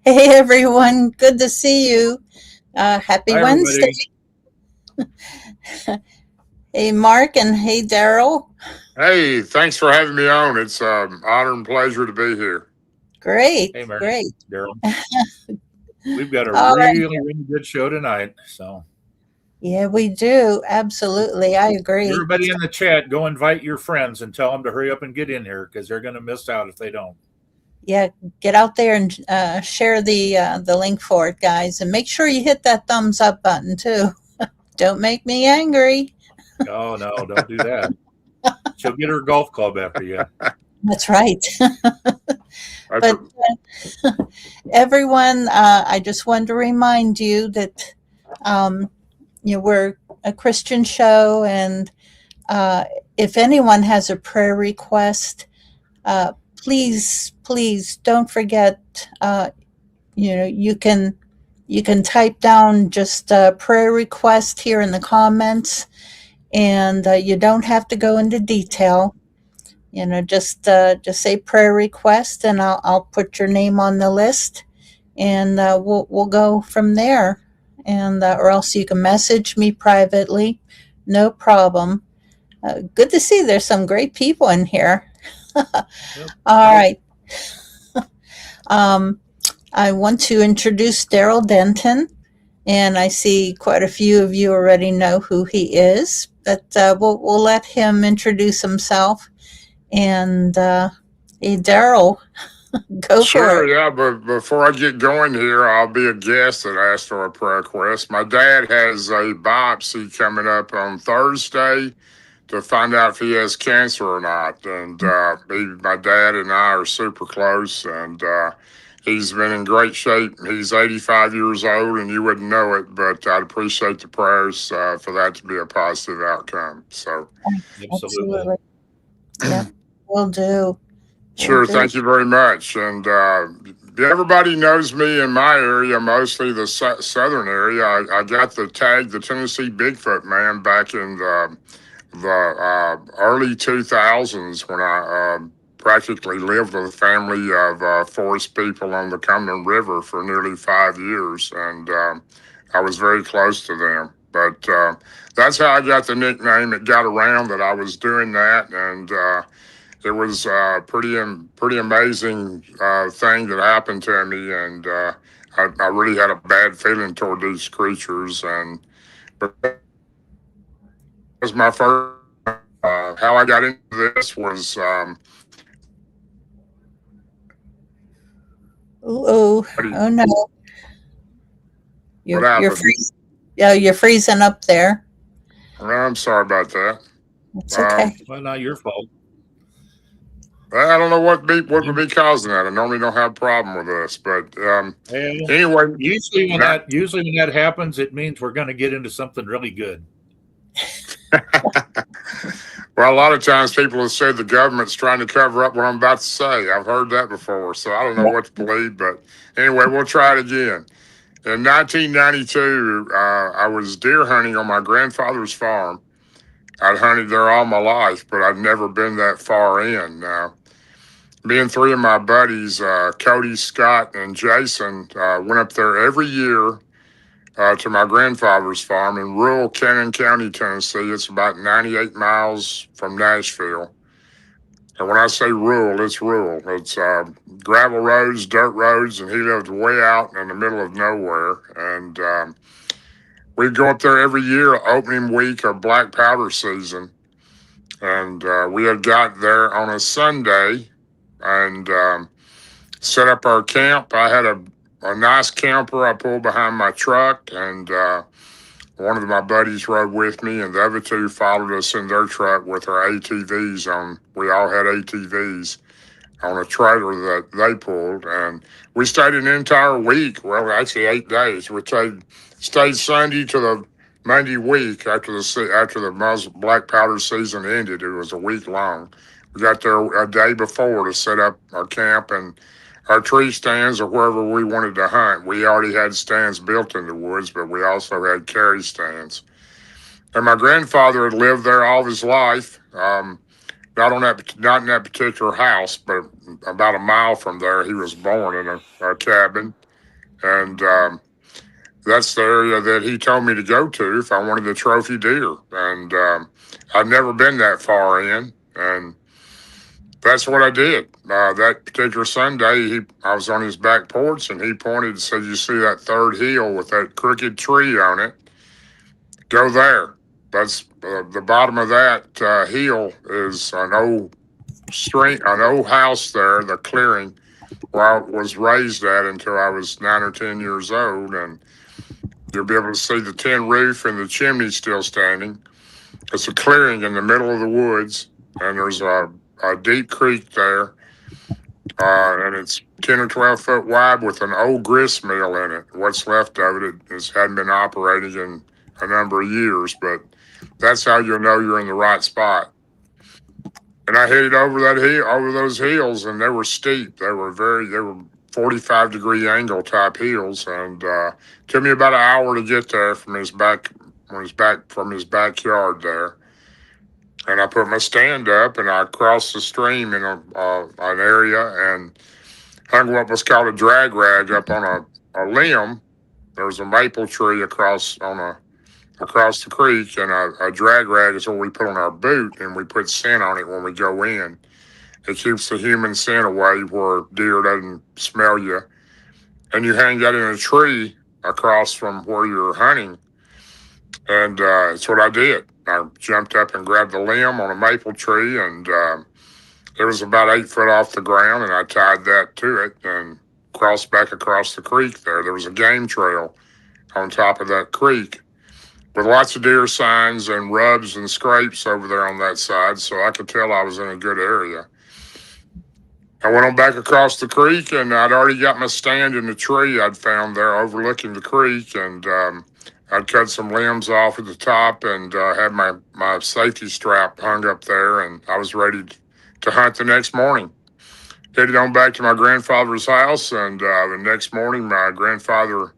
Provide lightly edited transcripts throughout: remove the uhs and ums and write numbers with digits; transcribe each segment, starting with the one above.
Hey everyone, good to see you. Happy Hi, Wednesday. everybody. Hey Mark and hey Daryl. Hey, thanks for having me on. It's an honor and pleasure to be here. Great, Hey, Mary. great. Daryl. We've got a All right. really good show tonight. So, Yeah, we do. Absolutely. I agree. everybody in the chat, go invite your friends and tell them to hurry up and get in here because they're going to miss out if they don't. Yeah, get out there and share the link for it, guys, and make sure you hit that thumbs up button too. Don't make me angry. Oh, no, don't do that. She'll get her golf club after you. That's right. That's But everyone, I just wanted to remind you that um, we're a Christian show, and uh, if anyone has a prayer request, please don't forget. You can type down just a prayer request here in the comments, and you don't have to go into detail. Just say prayer request, and I'll put your name on the list, and we'll go from there. And or else you can message me privately, no problem. Good to see there's some great people in here. Yep. All right. Um, I want to introduce Darrell Denton, and I see quite a few of you already know who he is, but we'll let him introduce himself. And hey, Darrell, go for sure, it. yeah. But before I get going here, I'll be a guest that asked for a prayer request. My dad has a biopsy coming up on Thursday to find out if he has cancer or not. And my dad and I are super close, and he's been in great shape. He's 85 years old, and you wouldn't know it, but I'd appreciate the prayers for that to be a positive outcome. So, Absolutely. Absolutely. Yep, we'll do. We'll sure, do. thank you very much. And everybody knows me in my area, mostly the southern area. I got the tag, the Tennessee Bigfoot man, back in the early 2000s when I practically lived with a family of forest people on the Cumberland River for nearly 5 years, and I was very close to them. But that's how I got the nickname. It got around that I was doing that, and it was pretty amazing thing that happened to me, and I really had a bad feeling toward these creatures, and but that was my first. How I got into this was Oh, oh no, what you're happened. freezing. Yeah, you're freezing up there. I'm sorry about that. It's Um, okay. Well, not your fault. I don't know what would be causing that. I normally don't have a problem with this, but Well, anyway, not. usually when that happens, it means we're going to get into something really good. Well, a lot of times people have said the government's trying to cover up what I'm about to say. I've heard that before, so I don't know what to believe. But anyway, we'll try it again. In 1992, I was deer hunting on my grandfather's farm. I'd hunted there all my life, but I'd never been that far in. Me and three of my buddies, Cody, Scott, and Jason, went up there every year to my grandfather's farm in rural Cannon County, Tennessee. It's about 98 miles from Nashville. And when I say rural, it's rural. It's gravel roads, dirt roads, and he lived way out in the middle of nowhere. And we'd go up there every year, opening week of black powder season. And we had got there on a Sunday and set up our camp. I had a nice camper I pulled behind my truck, and one of my buddies rode with me, and the other two followed us in their truck with our ATVs on. We all had ATVs on a trailer that they pulled, and we stayed an entire week. Well, actually 8 days. We stayed Sunday to the Monday week after the black powder season ended. It was a week long. We got there a day before to set up our camp and our tree stands or wherever we wanted to hunt. We already had stands built in the woods, but we also had carry stands. And my grandfather had lived there all of his life. not in that particular house, but about a mile from there, he was born in a cabin, and that's the area that he told me to go to if I wanted the trophy deer. And I'd never been that far in, and that's what I did. That particular Sunday, I was on his back porch, and he pointed and said, "You see that third hill with that crooked tree on it? Go there. That's the bottom of that hill is an old an old house there, the clearing where I was raised at until I was 9 or 10 years old, and you'll be able to see the tin roof and the chimney still standing. It's a clearing in the middle of the woods, and there's a deep creek there, and it's 10 or 12 foot wide with an old grist mill in it. What's left of it hadn't been operating in a number of years, but that's how you'll know you're in the right spot. And I headed over those hills, and they were steep. They were 45-degree angle type hills, and took me about an hour to get there from his backyard there. And I put my stand up, and I crossed the stream in an area and hung what was called a drag rag up on a limb. There was a maple tree across the creek, and a drag rag is what we put on our boot, and we put scent on it when we go in. It keeps the human scent away where deer doesn't smell you. And you hang that in a tree across from where you're hunting. And that's what I did. I jumped up and grabbed the limb on a maple tree, and it was about 8 foot off the ground, and I tied that to it and crossed back across the creek there. There was a game trail on top of that creek with lots of deer signs and rubs and scrapes over there on that side, so I could tell I was in a good area. I went on back across the creek, and I'd already got my stand in the tree I'd found there overlooking the creek, and I'd cut some limbs off at the top and had my safety strap hung up there, and I was ready to hunt the next morning. Headed on back to my grandfather's house, and the next morning my grandfather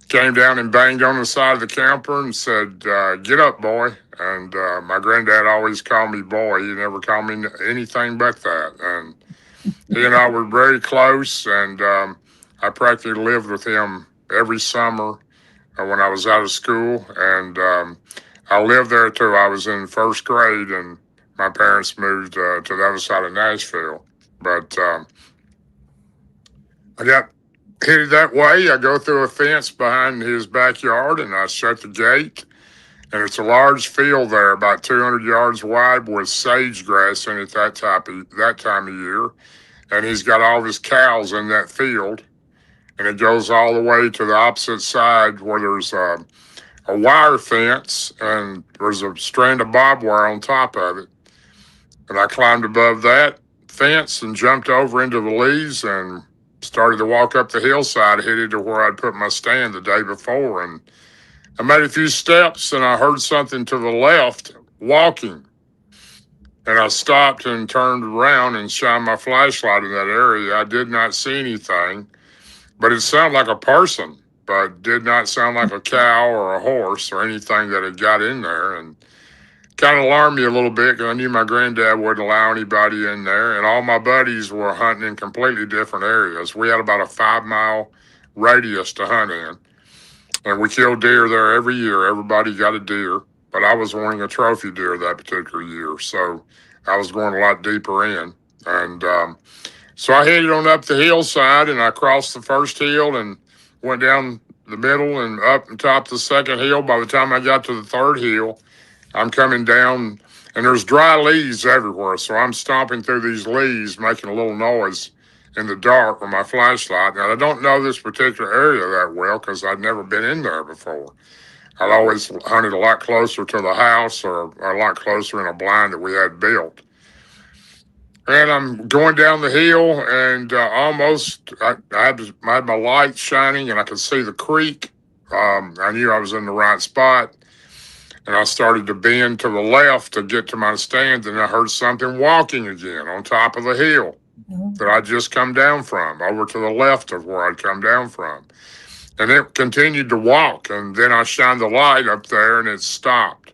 came down and banged on the side of the camper and said, "Get up, boy." And my granddad always called me boy. He never called me anything but that. And he and I were very close, and I practically lived with him every summer when I was out of school. And I lived there till I was in first grade, and my parents moved to the other side of Nashville. But I got headed that way. I go through a fence behind his backyard, and I shut the gate. And it's a large field there, about 200 yards wide, with sage grass in it that time of year. And he's got all of his cows in that field. And it goes all the way to the opposite side where there's a wire fence, and there's a strand of barbed wire on top of it. And I climbed above that fence and jumped over into the leaves and started to walk up the hillside, headed to where I'd put my stand the day before. And I made a few steps, and I heard something to the left walking. And I stopped and turned around and shined my flashlight in that area. I did not see anything, but it sounded like a person, but did not sound like a cow or a horse or anything that had got in there. And kind of alarmed me a little bit, because I knew my granddad wouldn't allow anybody in there. And all my buddies were hunting in completely different areas. We had about a 5-mile radius to hunt in. And we killed deer there every year. Everybody got a deer. But I was wanting a trophy deer that particular year, so I was going a lot deeper in. And so I headed on up the hillside, and I crossed the first hill and went down the middle and up and top the second hill. By the time I got to the third hill, I'm coming down, and there's dry leaves everywhere. So I'm stomping through these leaves, making a little noise in the dark with my flashlight. Now, I don't know this particular area that well because I'd never been in there before. I'd always hunted a lot closer to the house, or a lot closer in a blind that we had built. And I'm going down the hill, and I had my light shining, and I could see the creek. I knew I was in the right spot, and I started to bend to the left to get to my stand, and I heard something walking again on top of the hill that I'd just come down from, over to the left of where I'd come down from. And it continued to walk, and then I shined the light up there, and it stopped.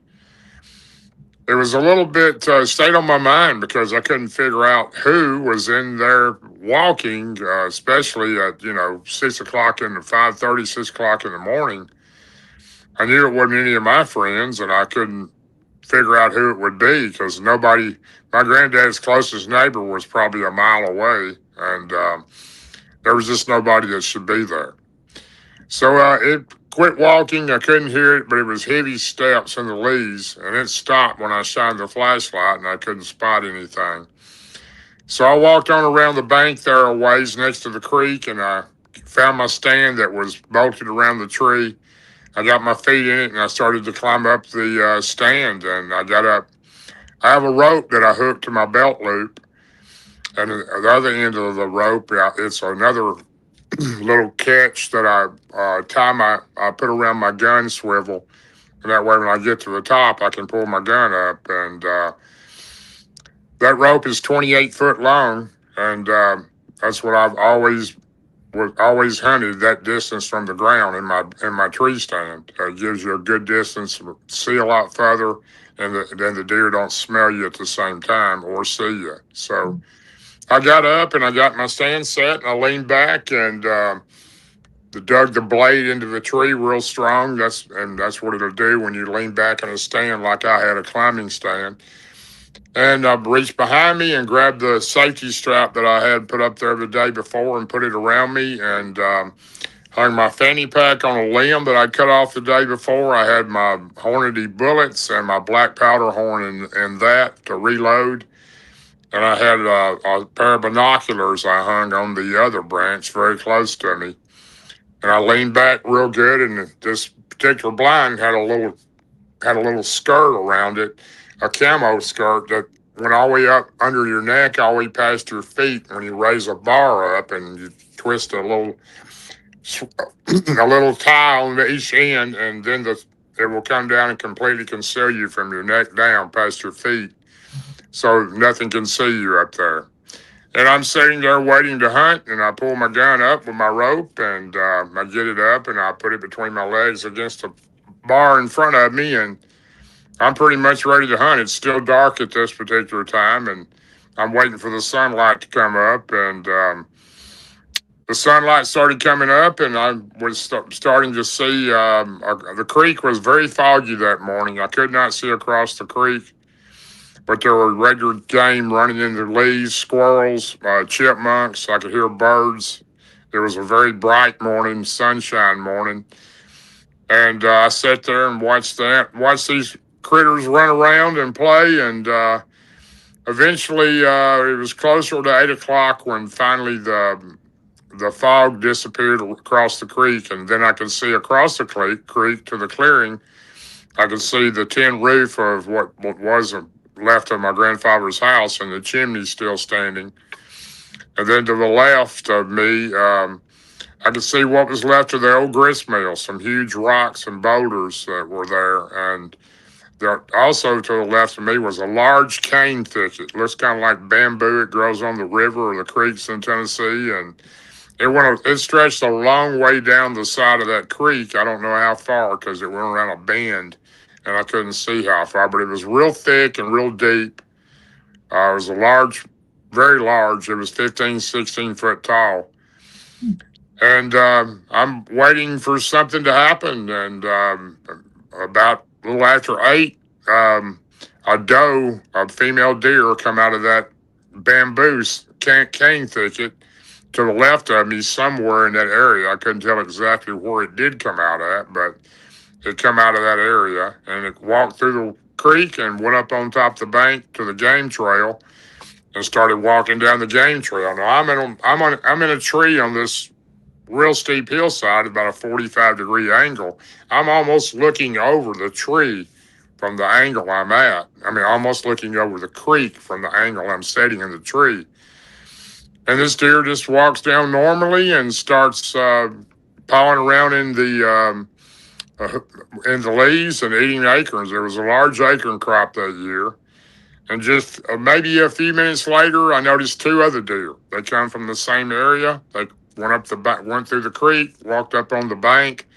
it was a little bit stayed on my mind because I couldn't figure out who was in there walking, especially at 6 o'clock in the 5:30, 6 o'clock in the morning. I knew it wasn't any of my friends, and I couldn't figure out who it would be because nobody. My granddad's closest neighbor was probably a mile away, and there was just nobody that should be there. So it quit walking. I couldn't hear it, but it was heavy steps in the leaves, and it stopped when I shined the flashlight, and I couldn't spot anything. So I walked on around the bank there a ways next to the creek, and I found my stand that was bolted around the tree. I got my feet in it, and I started to climb up the stand, and I got up. I have a rope that I hooked to my belt loop, and the other end of the rope, it's another little catch that I put around my gun swivel, and that way when I get to the top, I can pull my gun up. And that rope is 28 foot long, and that's what I've always hunted, that distance from the ground in my tree stand. It gives you a good distance, see a lot further, and then the deer don't smell you at the same time or see you. So I got up and I got my stand set, and I leaned back and dug the blade into the tree real strong. That's what it'll do when you lean back in a stand like I had a climbing stand. And I reached behind me and grabbed the safety strap that I had put up there the day before and put it around me, and hung my fanny pack on a limb that I cut off the day before. I had my Hornady bullets and my black powder horn in that to reload. And I had a pair of binoculars I hung on the other branch very close to me. And I leaned back real good, and this particular blind had a little skirt around it, a camo skirt that went all the way up under your neck, all the way past your feet. When you raise a bar up and you twist a little tie on each end, and then it will come down and completely conceal you from your neck down past your feet, so nothing can see you up there. And I'm sitting there waiting to hunt, and I pull my gun up with my rope, and I get it up, and I put it between my legs against a bar in front of me, and I'm pretty much ready to hunt. It's still dark at this particular time, and I'm waiting for the sunlight to come up, and the sunlight started coming up, and I was starting to see the creek was very foggy that morning. I could not see across the creek, but there were regular game running in the leaves, squirrels, chipmunks. I could hear birds. It was a very bright morning, sunshine morning. And I sat there and watched these critters run around and play. And eventually it was closer to 8 o'clock when finally the fog disappeared across the creek. And then I could see across the creek to the clearing. I could see the tin roof of what was left of my grandfather's house, and the chimney still standing. And then to the left of me, I could see what was left of the old grist mill, some huge rocks and boulders that were there. And also to the left of me was a large cane thicket. It looks kind of like bamboo. It grows on the river or the creeks in Tennessee. And it stretched a long way down the side of that creek. I don't know how far because it went around a bend, and I couldn't see how far, but it was real thick and real deep. It was very large. It was 15, 16 foot tall. And I'm waiting for something to happen. And about a little after 8, a female deer, come out of that bamboo cane thicket to the left of me somewhere in that area. I couldn't tell exactly where it did come out at, but it come out of that area, and it walked through the creek and went up on top of the bank to the game trail and started walking down the game trail. Now I'm in a tree on this real steep hillside, about a 45-degree angle. I'm almost looking over the tree from the angle I'm at. I mean, almost looking over the creek from the angle I'm sitting in the tree. And this deer just walks down normally and starts pawing around in the leaves and eating acorns. There was a large acorn crop that year. And just maybe a few minutes later, I noticed 2 other deer. They come from the same area. They went through the creek, walked up on the bank,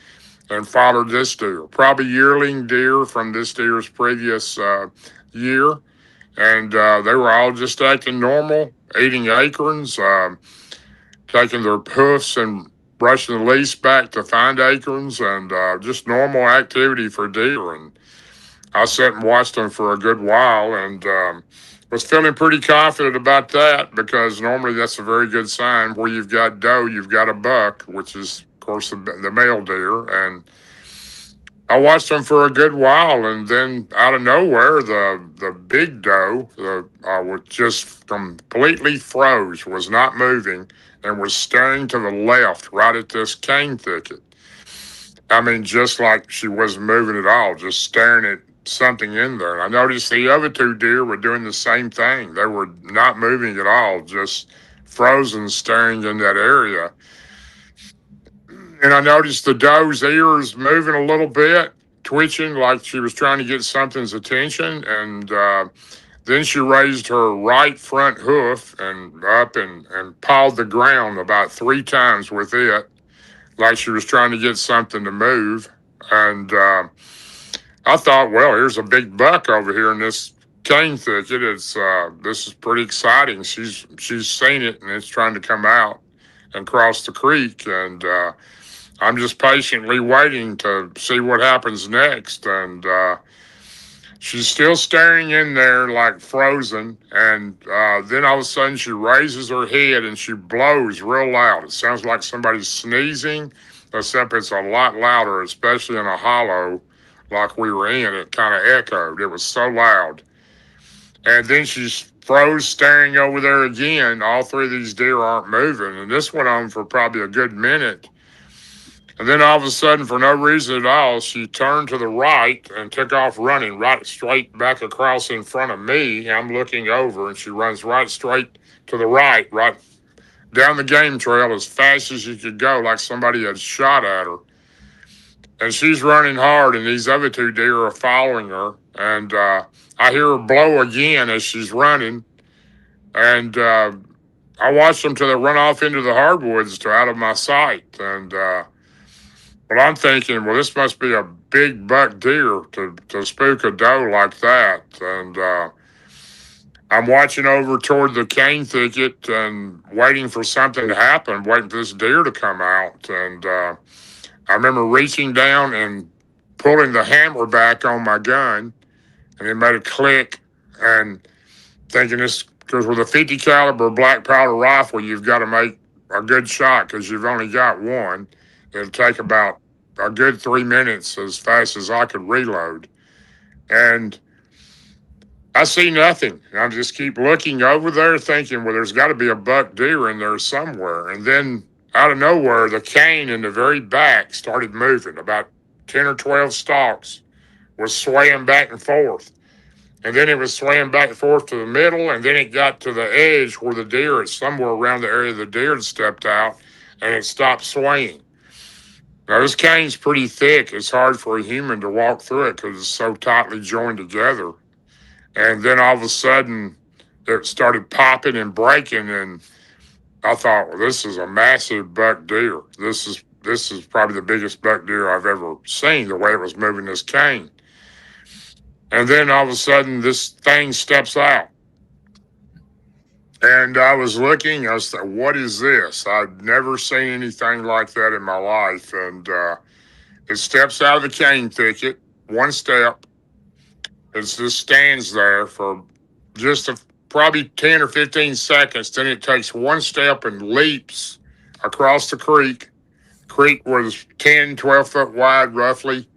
and followed this deer. Probably yearling deer from this deer's previous year, and they were all just acting normal, eating acorns, taking their hoofs and brushing the leaves back to find acorns, and just normal activity for deer. And I sat and watched them for a good while, and was feeling pretty confident about that, because normally that's a very good sign. Where you've got doe, you've got a buck, which is, of course, the male deer. And I watched them for a good while, and then out of nowhere, the big doe was just completely froze, was not moving, and was staring to the left, right at this cane thicket. I mean, just like she wasn't moving at all, just staring at something in there. I noticed the other two deer were doing the same thing. They were not moving at all, just frozen, staring in that area. And I noticed the doe's ears moving a little bit, twitching like she was trying to get something's attention. And then she raised her right front hoof and up and pawed the ground about 3 times with it, like she was trying to get something to move. And I thought, well, here's a big buck over here in this cane thicket. This is pretty exciting. She's seen it, and it's trying to come out and cross the creek. And I'm just patiently waiting to see what happens next. And she's still staring in there like frozen. And then all of a sudden she raises her head and she blows real loud. It sounds like somebody's sneezing, except it's a lot louder, especially in a hollow like we were in. It kind of echoed. It was so loud. And then she's froze, staring over there again. All 3 of these deer aren't moving. And this went on for probably a good minute. And then all of a sudden, for no reason at all, she turned to the right and took off running right straight back across in front of me. I'm looking over, and she runs right straight to the right down the game trail as fast as you could go, like somebody had shot at her. And she's running hard, and these other 2 deer are following her. And I hear her blow again as she's running. And I watched them till they run off into the hardwoods to out of my sight. And well, I'm thinking, well, this must be a big buck deer to spook a doe like that. And I'm watching over toward the cane thicket and waiting for something to happen, waiting for this deer to come out. And I remember reaching down and pulling the hammer back on my gun, and it made a click, and thinking this, because with a 50 caliber black powder rifle, you've got to make a good shot because you've only got one. It'll take about a good 3 minutes as fast as I could reload. And I see nothing. I just keep looking over there thinking, well, there's got to be a buck deer in there somewhere. And then out of nowhere, the cane in the very back started moving. About 10 or 12 stalks was swaying back and forth. And then it was swaying back and forth to the middle, and then it got to the edge where the deer is somewhere around the area the deer had stepped out, and it stopped swaying. Now, this cane's pretty thick. It's hard for a human to walk through it because it's so tightly joined together. And then all of a sudden, it started popping and breaking, and I thought, well, this is a massive buck deer. This is probably the biggest buck deer I've ever seen, the way it was moving this cane. And then all of a sudden, this thing steps out. And I was looking, I was like, what is this? I'd never seen anything like that in my life. And it steps out of the cane thicket, one step. It just stands there for just probably 10 or 15 seconds. Then it takes one step and leaps across the creek. Creek was 10, 12 foot wide, roughly.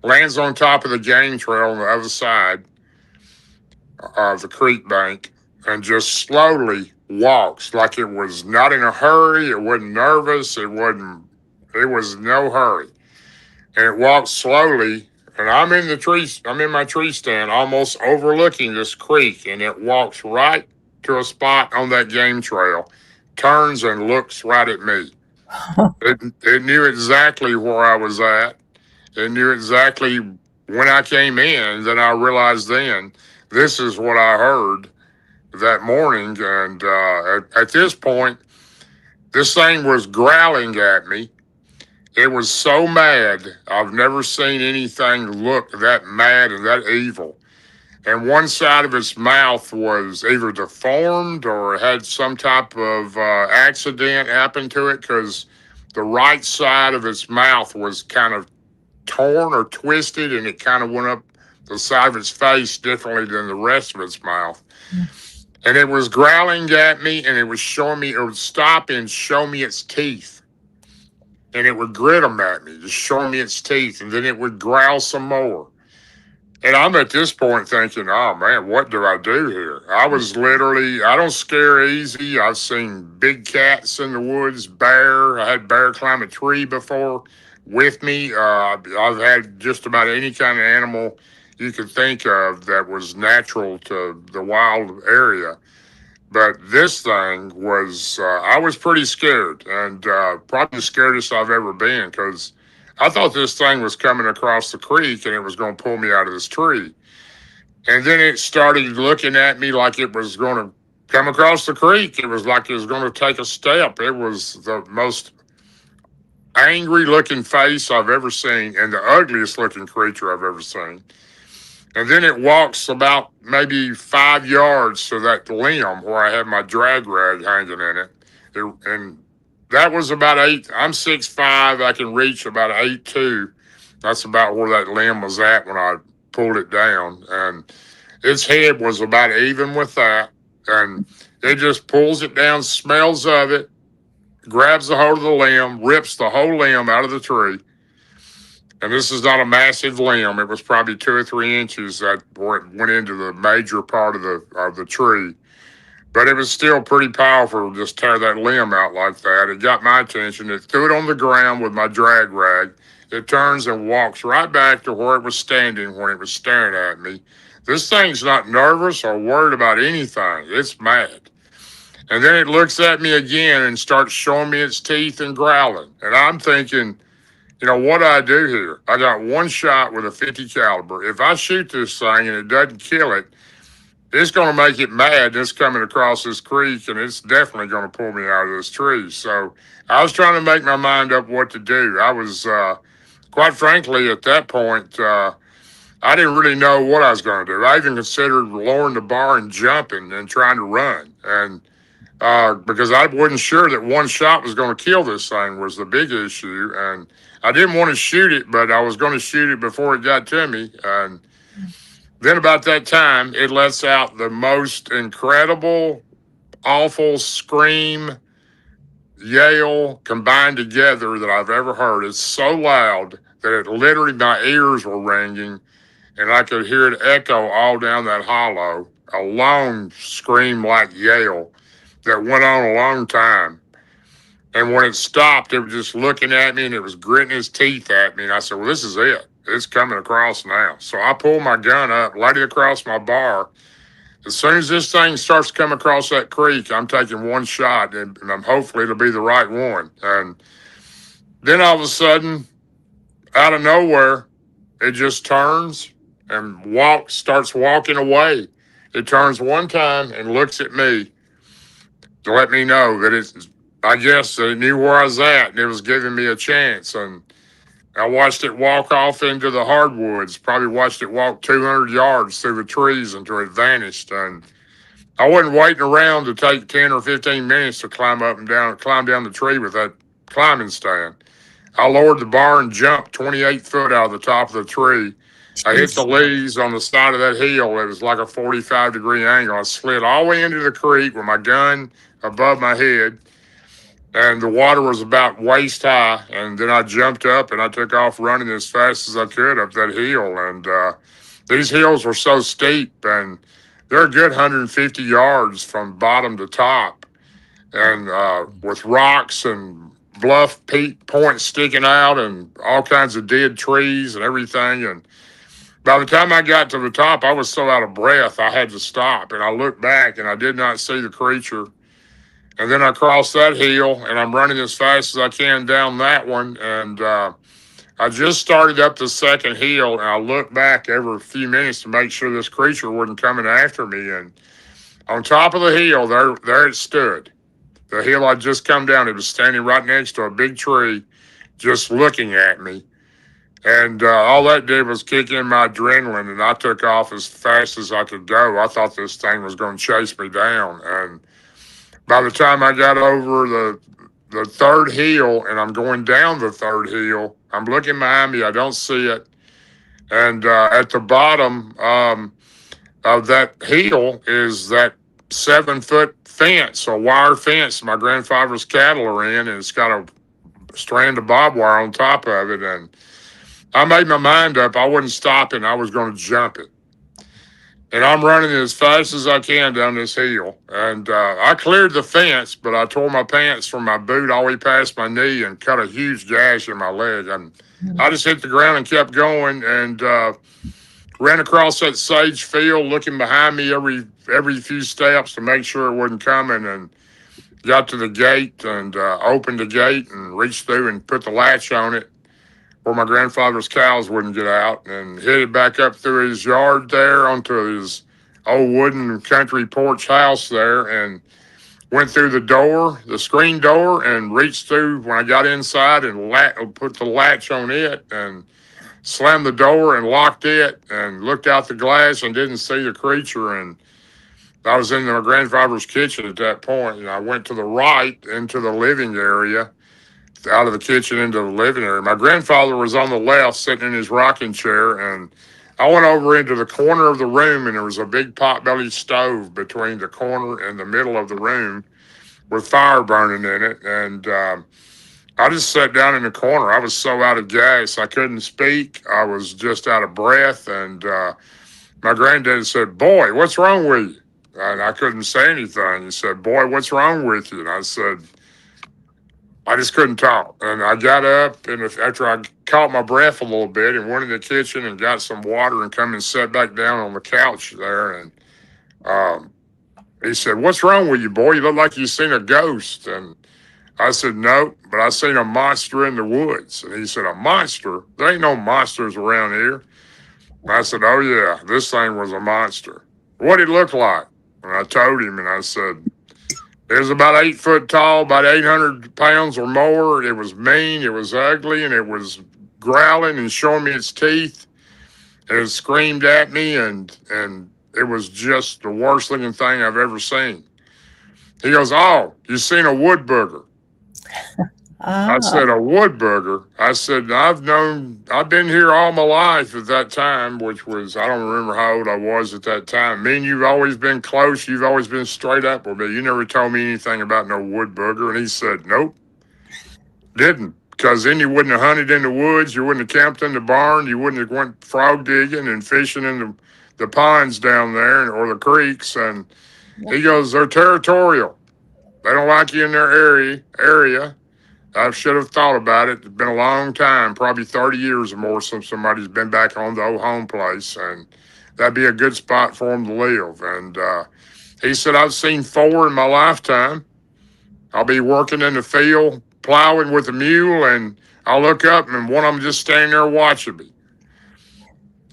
Lands on top of the game trail on the other side of the creek bank, and just slowly walks like it was not in a hurry. It wasn't nervous. It was no hurry. And it walks slowly, and I'm in my tree stand, almost overlooking this creek, and it walks right to a spot on that game trail, turns and looks right at me. It knew exactly where I was at. It knew exactly when I came in. Then I realized then, this is what I heard that morning. And at this point, this thing was growling at me. It was so mad. I've never seen anything look that mad and that evil. and one side of its mouth was either deformed or had some type of accident happen to it, because the right side of its mouth was kind of torn or twisted, and it kind of went up the side of its face differently than the rest of its mouth. And it was growling at me, and it was showing me, it would stop and show me its teeth. And it would grit them at me, just showing me its teeth, and then it would growl some more. And I'm at this point thinking, oh man, what do I do here? I was literally, I don't scare easy. I've seen big cats in the woods, bear. I had bear climb a tree before with me. I've had just about any kind of animal you could think of that was natural to the wild area. But this thing was, I was pretty scared, and probably the scariest I've ever been, because I thought this thing was coming across the creek and it was going to pull me out of this tree. And then it started looking at me like it was going to come across the creek. It was like it was going to take a step. It was the most angry looking face I've ever seen, and the ugliest looking creature I've ever seen. And then it walks about maybe 5 yards to that limb where I had my drag rag hanging in it. And that was about 8. I'm 6'5". I can reach about 8'2". That's about where that limb was at when I pulled it down. And its head was about even with that. And it just pulls it down, smells of it, grabs the hold of the limb, rips the whole limb out of the tree. And this is not a massive limb. It was probably 2 or 3 inches that went into the major part of the tree. But it was still pretty powerful to just tear that limb out like that. It got my attention. It threw it on the ground with my drag rag. It turns and walks right back to where it was standing when it was staring at me. This thing's not nervous or worried about anything. It's mad. And then it looks at me again and starts showing me its teeth and growling. And I'm thinking, you know, what do I do here? I got one shot with a 50 caliber. If I shoot this thing and it doesn't kill it, it's going to make it mad. It's coming across this creek, and it's definitely going to pull me out of this tree. So I was trying to make my mind up what to do. I was, quite frankly, at that point, I didn't really know what I was going to do. I even considered lowering the bar and jumping and trying to run. And because I wasn't sure that one shot was going to kill this thing was the big issue. And I didn't want to shoot it, but I was going to shoot it before it got to me. And then about that time, it lets out the most incredible, awful scream, yell combined together that I've ever heard. It's so loud that it literally, my ears were ringing, and I could hear it echo all down that hollow, a long scream like yell that went on a long time. And when it stopped, it was just looking at me, and it was gritting its teeth at me. And I said, well, this is it. It's coming across now. So I pulled my gun up, laid it across my bar. As soon as this thing starts to come across that creek, I'm taking one shot, and I'm hopefully it'll be the right one. And then all of a sudden, out of nowhere, it just turns and starts walking away. It turns one time and looks at me to let me know that I guess it knew where I was at, and it was giving me a chance. And I watched it walk off into the hardwoods, probably watched it walk 200 yards through the trees until it vanished. And I wasn't waiting around to take 10 or 15 minutes to climb down the tree with that climbing stand. I lowered the bar and jumped 28 foot out of the top of the tree. I hit the leaves on the side of that hill. It was like a 45-degree angle. I slid all the way into the creek with my gun above my head, and the water was about waist high. And then I jumped up and I took off running as fast as I could up that hill. And these hills were so steep, and they're a good 150 yards from bottom to top, and with rocks and bluff peak points sticking out and all kinds of dead trees and everything. And by the time I got to the top, I was so out of breath, I had to stop. And I looked back, and I did not see the creature. And then I crossed that hill, and I'm running as fast as I can down that one. And I just started up the second hill, and I looked back every few minutes to make sure this creature wasn't coming after me. And on top of the hill, there it stood. The hill I'd just come down, it was standing right next to a big tree, just looking at me. And all that did was kick in my adrenaline, and I took off as fast as I could go. I thought this thing was going to chase me down. And by the time I got over the third hill, and I'm going down the third hill, I'm looking behind me. I don't see it. And at the bottom of that hill is that 7-foot fence, a wire fence my grandfather's cattle are in, and it's got a strand of barbed wire on top of it. And I made my mind up. I wasn't stopping. I was going to jump it. And I'm running as fast as I can down this hill. And I cleared the fence, but I tore my pants from my boot all the way past my knee and cut a huge gash in my leg. And I just hit the ground and kept going, and ran across that sage field, looking behind me every few steps to make sure it wasn't coming, and got to the gate and opened the gate and reached through and put the latch on it where my grandfather's cows wouldn't get out, and headed back up through his yard there onto his old wooden country porch house there, and went through the door, the screen door, and reached through when I got inside and put the latch on it and slammed the door and locked it and looked out the glass and didn't see the creature. And I was in my grandfather's kitchen at that point, and I went to the right into the living area, out of the kitchen into the living area. My grandfather was on the left sitting in his rocking chair, and I went over into the corner of the room, and there was a big pot-bellied stove between the corner and the middle of the room with fire burning in it. And I just sat down in the corner. I was so out of gas, I couldn't speak. I was just out of breath. And my granddad said, "Boy, what's wrong with you?" And I couldn't say anything. He said, "Boy, what's wrong with you?" And I said, I just couldn't talk. And I got up, and after I caught my breath a little bit, and went in the kitchen and got some water and come and sat back down on the couch there. And he said, "What's wrong with you, boy? You look like you seen a ghost." And I said, "No, but I seen a monster in the woods." And he said, "A monster? There ain't no monsters around here." And I said, "Oh, yeah, this thing was a monster." "What'd it look like?" And I told him, and I said, "It was about 8 foot tall, about 800 pounds or more. It was mean, it was ugly, and it was growling and showing me its teeth. And it screamed at me, and it was just the worst looking thing I've ever seen." He goes, "Oh, you seen a wood booger?" I said, "A wood booger?" I said, I've been here all my life at that time," which was, I don't remember how old I was at that time. "Me and you've always been close. You've always been straight up with me. You never told me anything about no wood booger." And he said, "Nope, didn't. Because then you wouldn't have hunted in the woods. You wouldn't have camped in the barn. You wouldn't have went frog digging and fishing in the ponds down there or the creeks." And he goes, "They're territorial. They don't like you in their area. I should have thought about it. It's been a long time, probably 30 years or more since somebody's been back on the old home place, and that'd be a good spot for them to live." And he said, "I've seen 4 in my lifetime. I'll be working in the field, plowing with a mule, and I'll look up and one of them just standing there watching me."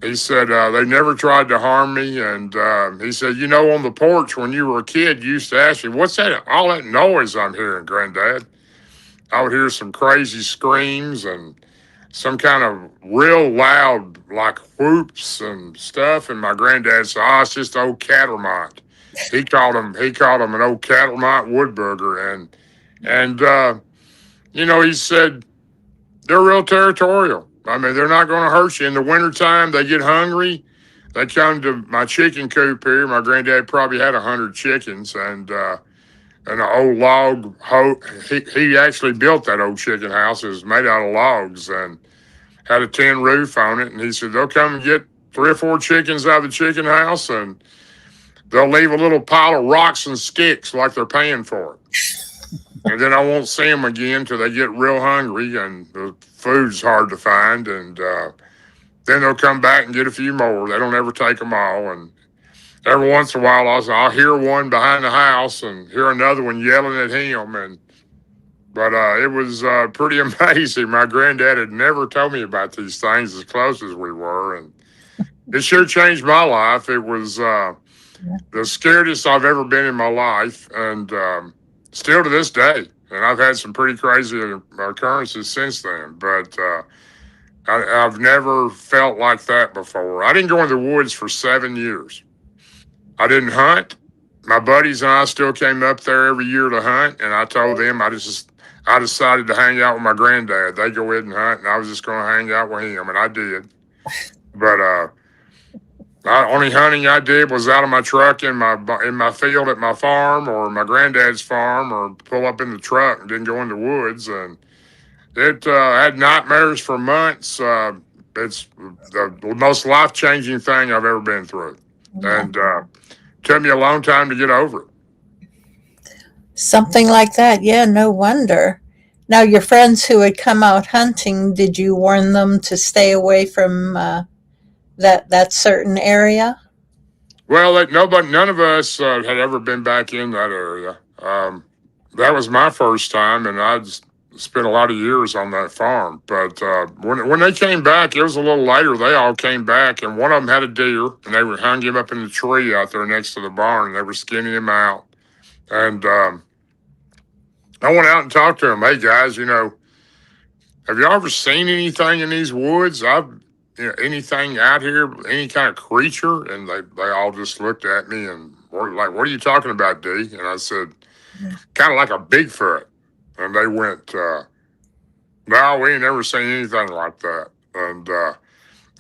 He said, "They never tried to harm me." And he said, "On the porch when you were a kid, you used to ask me, 'What's that, all that noise I'm hearing, Granddad?' I would hear some crazy screams and some kind of real loud, like whoops and stuff." And my granddad said, "Oh, it's just old cattlemite." He called him an old cattlemite wood booger. And he said, "They're real territorial. I mean, they're not going to hurt you. In the wintertime, they get hungry. They come to my chicken coop here." My granddad probably had 100 chickens, and an old log. He actually built that old chicken house. It was made out of logs and had a tin roof on it. And he said, "They'll come and get 3 or 4 chickens out of the chicken house, and they'll leave a little pile of rocks and sticks like they're paying for it. And then I won't see them again till they get real hungry and the food's hard to find. And then they'll come back and get a few more. They don't ever take them all. And every once in a while, I'll hear one behind the house and hear another one yelling at him. But it was pretty amazing. My granddad had never told me about these things as close as we were. And it sure changed my life. It was the scariest I've ever been in my life. And still to this day. And I've had some pretty crazy occurrences since then. But I've never felt like that before. I didn't go in the woods for 7 years. I didn't hunt. My buddies and I still came up there every year to hunt, and I told them I decided to hang out with my granddad. They go ahead and hunt, and I was just going to hang out with him, and I did. But only hunting I did was out of my truck in my field at my farm or my granddad's farm, or pull up in the truck and didn't go in the woods. And it had nightmares for months. It's the most life-changing thing I've ever been through, and took me a long time to get over it. Something like that. Yeah, no wonder. Now, your friends who had come out hunting, did you warn them to stay away from that certain area? Well, none of us had ever been back in that area. That was my first time, and I'd spent a lot of years on that farm. But when they came back, it was a little later. They all came back, and one of them had a deer, and they were hung him up in the tree out there next to the barn, and they were skinning him out. And I went out and talked to them. Hey guys, have you ever seen anything in these woods? Anything out here, any kind of creature? And they all just looked at me and were like, "What are you talking about, D?" And I said, "Kind of like a Bigfoot." And they went, "No, we ain't never seen anything like that." And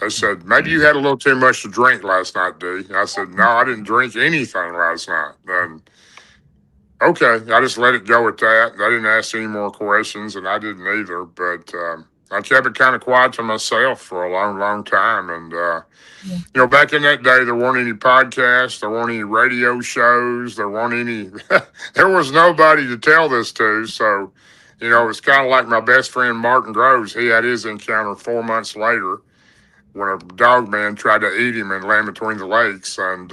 they said, "Maybe you had a little too much to drink last night, D." And I said, "No, I didn't drink anything last night." And okay, I just let it go at that. I didn't ask any more questions, and I didn't either. But I kept it kind of quiet to myself for a long, long time. And, back in that day, there weren't any podcasts. There weren't any radio shows. There weren't any, there was nobody to tell this to. So, it was kind of like my best friend, Martin Groves. He had his encounter 4 months later when a dog man tried to eat him in Land Between the Lakes. And,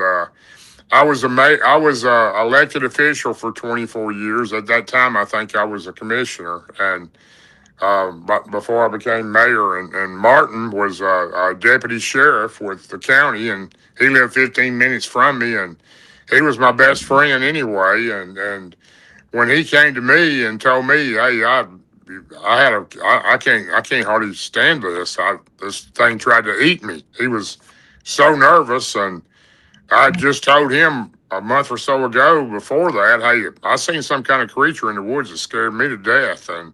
I was a elected official for 24 years. At that time, I think I was a commissioner, and but before I became mayor, and Martin was a deputy sheriff with the county, and he lived 15 minutes from me, and he was my best friend anyway. And when he came to me and told me, "Hey, I can't hardly stand this. This thing tried to eat me." He was so nervous, and I just told him a month or so ago before that, "Hey, I seen some kind of creature in the woods that scared me to death." And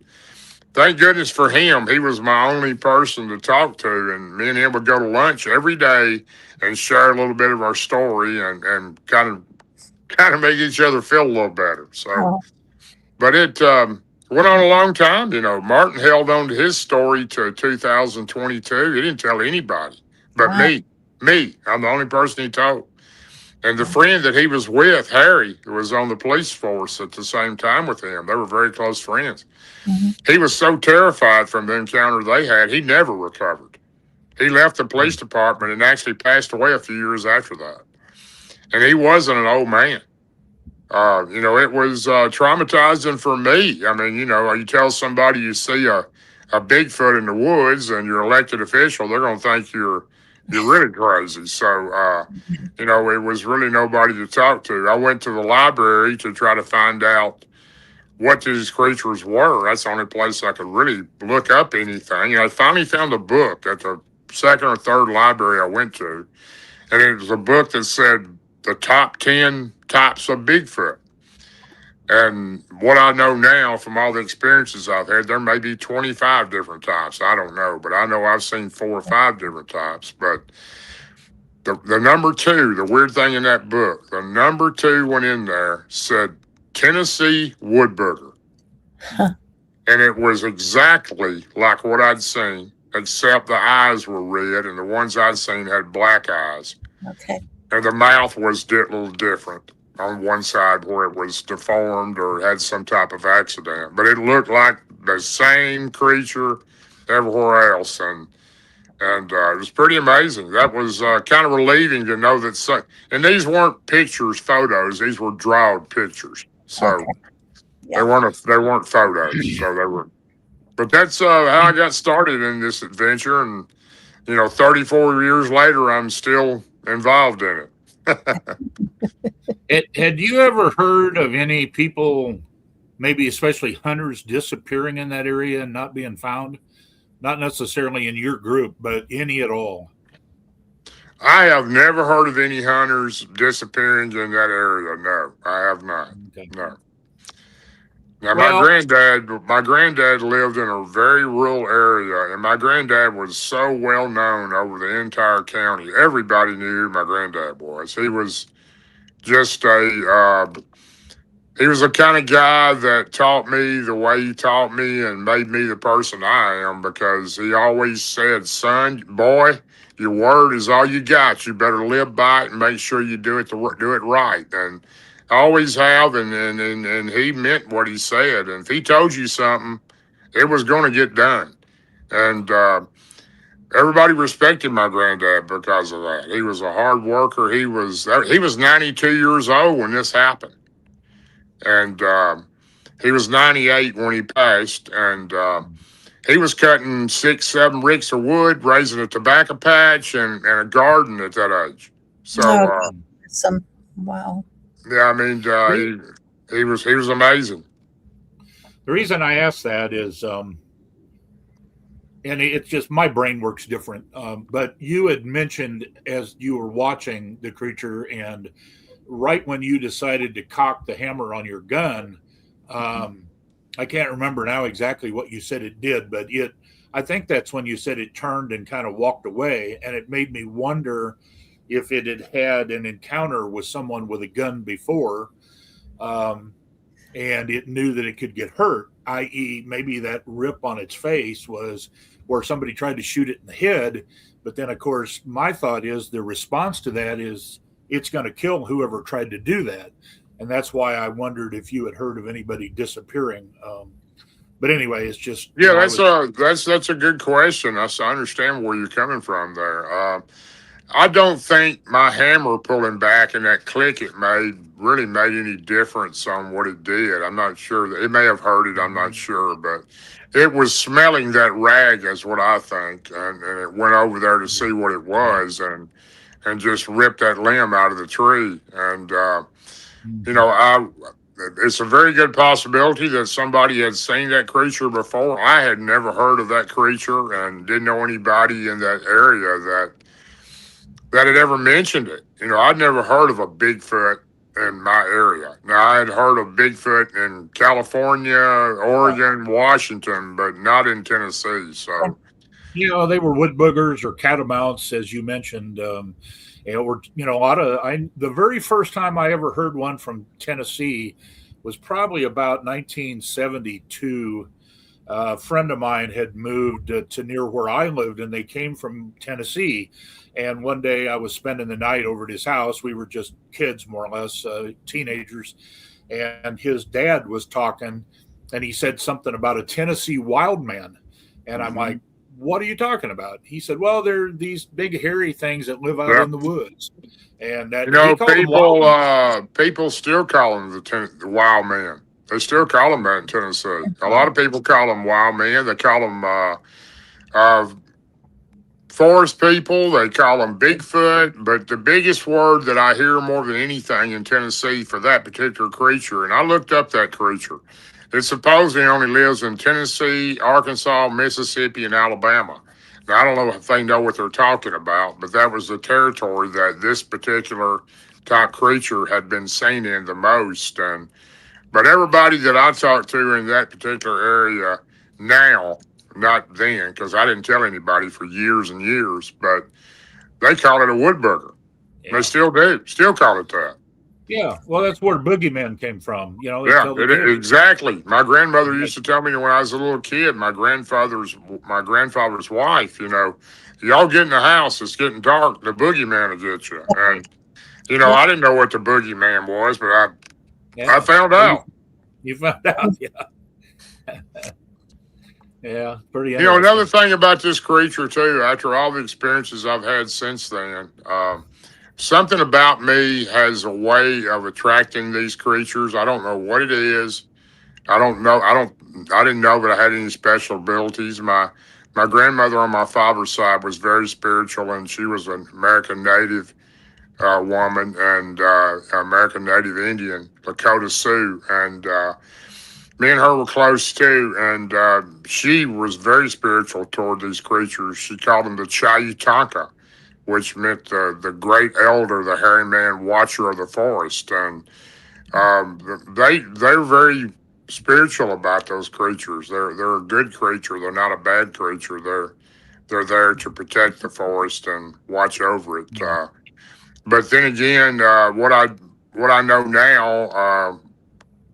thank goodness for him. He was my only person to talk to. And me and him would go to lunch every day and share a little bit of our story and kind of make each other feel a little better. So, but it went on a long time. Martin held on to his story to 2022. He didn't tell anybody but me. I'm the only person he told. And the friend that he was with, Harry, who was on the police force at the same time with him, they were very close friends. Mm-hmm. He was so terrified from the encounter they had, he never recovered. He left the police department and actually passed away a few years after that. And he wasn't an old man. It was traumatizing for me. I mean, you tell somebody you see a Bigfoot in the woods and you're an elected official, they're going to think you're really crazy. So, it was really nobody to talk to. I went to the library to try to find out what these creatures were. That's the only place I could really look up anything. And I finally found a book at the second or third library I went to. And it was a book that said the top 10 types of Bigfoot. And what I know now from all the experiences I've had, there may be 25 different types. I don't know, but I know I've seen 4 or 5 different types. But the number 2, the weird thing in that book, the number 2 one in there said Tennessee woodbooger. Huh. And it was exactly like what I'd seen, except the eyes were red, and the ones I'd seen had black eyes. Okay. And the mouth was a little different on one side where it was deformed or had some type of accident. But it looked like the same creature everywhere else. And it was pretty amazing. That was kind of relieving to know that. And these weren't pictures, photos. These were drawn pictures. So okay. They weren't photos. So they were. But that's how I got started in this adventure. And 34 years later, I'm still involved in it. Had you ever heard of any people, maybe especially hunters, disappearing in that area and not being found? Not necessarily in your group, but any at all. I have never heard of any hunters disappearing in that area. No, I have not. Okay. No. Now, Well, my granddad lived in a very rural area, and my granddad was so well known over the entire county. Everybody knew who my granddad was. He was just he was the kind of guy that taught me the way he taught me and made me the person I am, because he always said, son, boy, your word is all you got. You better live by it and make sure you do it right. And I always have, and he meant what he said. And if he told you something, it was going to get done. And everybody respected my granddad because of that. He was a hard worker. He was 92 years old when this happened. And he was 98 when he passed, and he was cutting 6, 7 ricks of wood, raising a tobacco patch and a garden at that age. So, Wow. Yeah, I mean, he was amazing. The reason I ask that is, and it's just my brain works different. But you had mentioned as you were watching the creature, and right when you decided to cock the hammer on your gun, I can't remember now exactly what you said it did, but I think that's when you said it turned and kind of walked away, and it made me wonder if it had had an encounter with someone with a gun before, and it knew that it could get hurt, i.e. maybe that rip on its face was where somebody tried to shoot it in the head. But then, of course, my thought is the response to that is it's going to kill whoever tried to do that. And that's why I wondered if you had heard of anybody disappearing. But anyway, it's just... Yeah, that's a good question. I understand where you're coming from there. I don't think my hammer pulling back and that click it really made any difference on what it did. I'm not sure. It may have hurt it. I'm not sure. But it was smelling that rag is what I think. And it went over there to see what it was and just ripped that limb out of the tree. And, it's a very good possibility that somebody had seen that creature before. I had never heard of that creature and didn't know anybody in that area that had ever mentioned it. I'd never heard of a Bigfoot in my area. Now, I had heard of Bigfoot in California, Oregon, Washington, but not in Tennessee. So, they were wood boogers or catamounts, as you mentioned. The very first time I ever heard one from Tennessee was probably about 1972. A friend of mine had moved to near where I lived, and they came from Tennessee. And one day I was spending the night over at his house. We were just kids, more or less, teenagers. And his dad was talking, and he said something about a Tennessee wild man. And I'm like, what are you talking about? He said, well, they're these big hairy things that live out in the woods. And that people still call them the wild man. They still call them that in Tennessee. A lot of people call them wild man. They call them forest people. They call them Bigfoot. But the biggest word that I hear more than anything in Tennessee for that particular creature, and I looked up that creature, it supposedly only lives in Tennessee, Arkansas, Mississippi, and Alabama. Now, I don't know if they know what they're talking about, but that was the territory that this particular type creature had been seen in the most. But everybody that I talked to in that particular area now, not then, because I didn't tell anybody for years and years, but they call it a wood booger. Yeah. They still do, still call it that. Yeah, well, that's where boogeyman came from. Exactly. My grandmother used to tell me when I was a little kid, my grandfather's wife, y'all get in the house, it's getting dark, the boogeyman will get you. And, I didn't know what the boogeyman was, but I found out. You found out, yeah. Yeah, pretty interesting. Another thing about this creature, too, after all the experiences I've had since then, something about me has a way of attracting these creatures. I don't know what it is. I don't know. I didn't know that I had any special abilities. My grandmother on my father's side was very spiritual, and she was an American Native woman and American Native Indian, Lakota Sioux. And me and her were close too, and she was very spiritual toward these creatures. She called them the Chayitanka, which meant the great elder, the hairy man, watcher of the forest, and they're very spiritual about those creatures. They're a good creature. They're not a bad creature. They're there to protect the forest and watch over it. But then again, what I know now,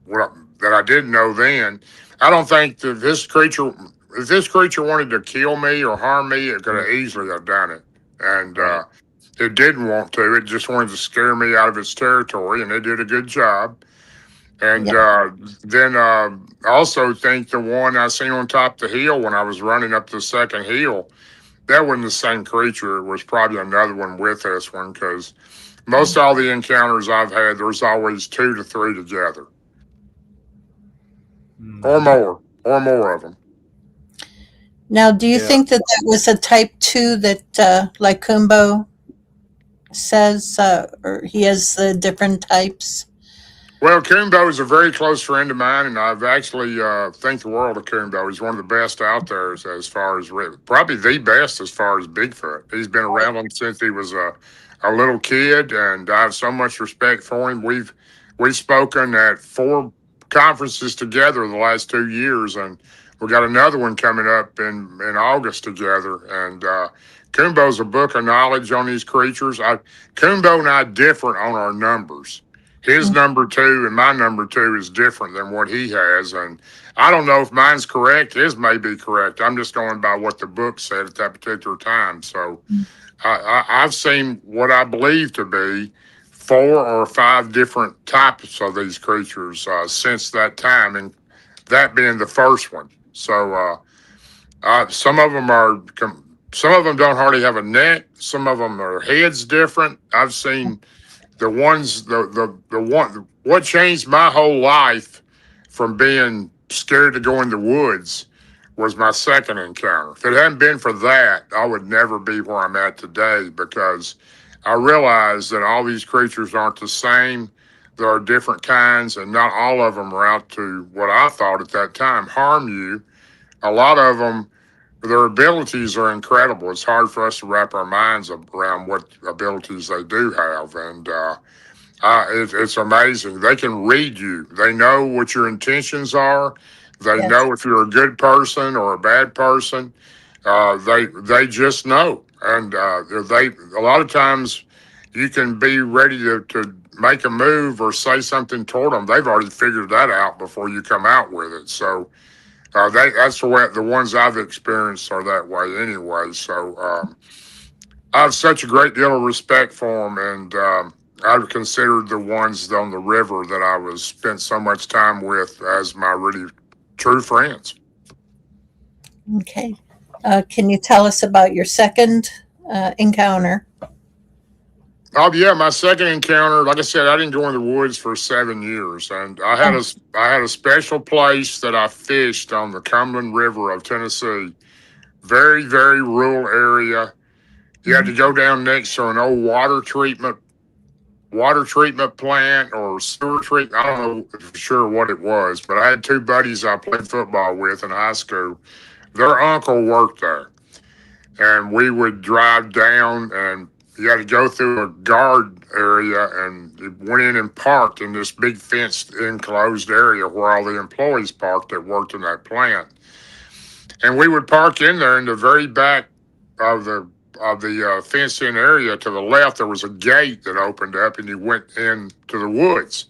that I didn't know then, I don't think that if this creature wanted to kill me or harm me, it could have easily have done it. And it didn't want to. It just wanted to scare me out of its territory, and it did a good job. And then I also think the one I seen on top of the hill when I was running up the second hill, that wasn't the same creature. It was probably another one with this one, because most all the encounters I've had, there's always 2 to 3 together. Or more of them. Now, do you think that was a type 2 that like Kumbo says, or he has different types? Well, Kumbo is a very close friend of mine, and I've actually think the world of Kumbo. He's one of the best out there as far as, probably the best as far as Bigfoot. He's been around since he was a little kid, and I have so much respect for him. We've spoken at 4 conferences together the last 2 years, and we got another one coming up in August together. And Kumbo's a book of knowledge on these creatures. Kumbo and I differ on our numbers. His number 2 and my number 2 is different than what he has. And I don't know if mine's correct. His may be correct. I'm just going by what the book said at that particular time. So I've seen what I believe to be 4 or 5 different types of these creatures since that time, and that being the first one. So some of them don't hardly have a neck. Some of them are heads different. I've seen the ones, what changed my whole life from being scared to go in the woods was my second encounter. If it hadn't been for that, I would never be where I'm at today, because I realized that all these creatures aren't the same. There are different kinds, and not all of them are out to, what I thought at that time, harm you. A lot of them, their abilities are incredible. It's hard for us to wrap our minds around what abilities they do have. And it's amazing. They can read you. They know what your intentions are. They know if you're a good person or a bad person. They just know. And a lot of times you can be ready to make a move or say something toward them. They've already figured that out before you come out with it. So that's the way the ones I've experienced are that way anyway. So I have such a great deal of respect for them, and I've considered the ones on the river that I spent so much time with as my really true friends. Okay. Can you tell us about your second encounter? Oh yeah, my second encounter, like I said, I didn't go in the woods for 7 years, and I had a special place that I fished on the Cumberland River of Tennessee. Very, very rural area. You had to go down next to an old water treatment plant or sewer treatment. I don't know for sure what it was, but I had 2 buddies I played football with in high school. Their uncle worked there, and we would drive down, and you had to go through a guard area, and you went in and parked in this big fenced enclosed area where all the employees parked that worked in that plant. And we would park in there in the very back of the fenced-in area. To the left, there was a gate that opened up, and you went into the woods.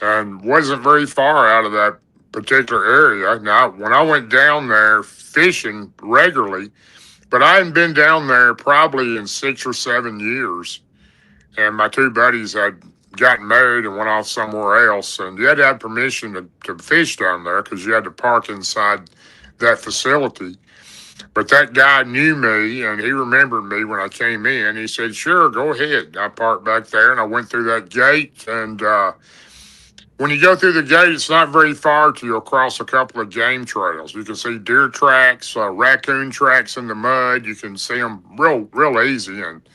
And wasn't very far out of that particular area. Now, when I went down there fishing regularly, but I hadn't been down there probably in 6 or 7 years. And my 2 buddies had gotten married and went off somewhere else. And you had to have permission to fish down there because you had to park inside that facility. But that guy knew me, and he remembered me when I came in. He said, sure, go ahead. I parked back there, and I went through that gate. And when you go through the gate, it's not very far till you'll cross a couple of game trails. You can see deer tracks, raccoon tracks in the mud. You can see them real easy. And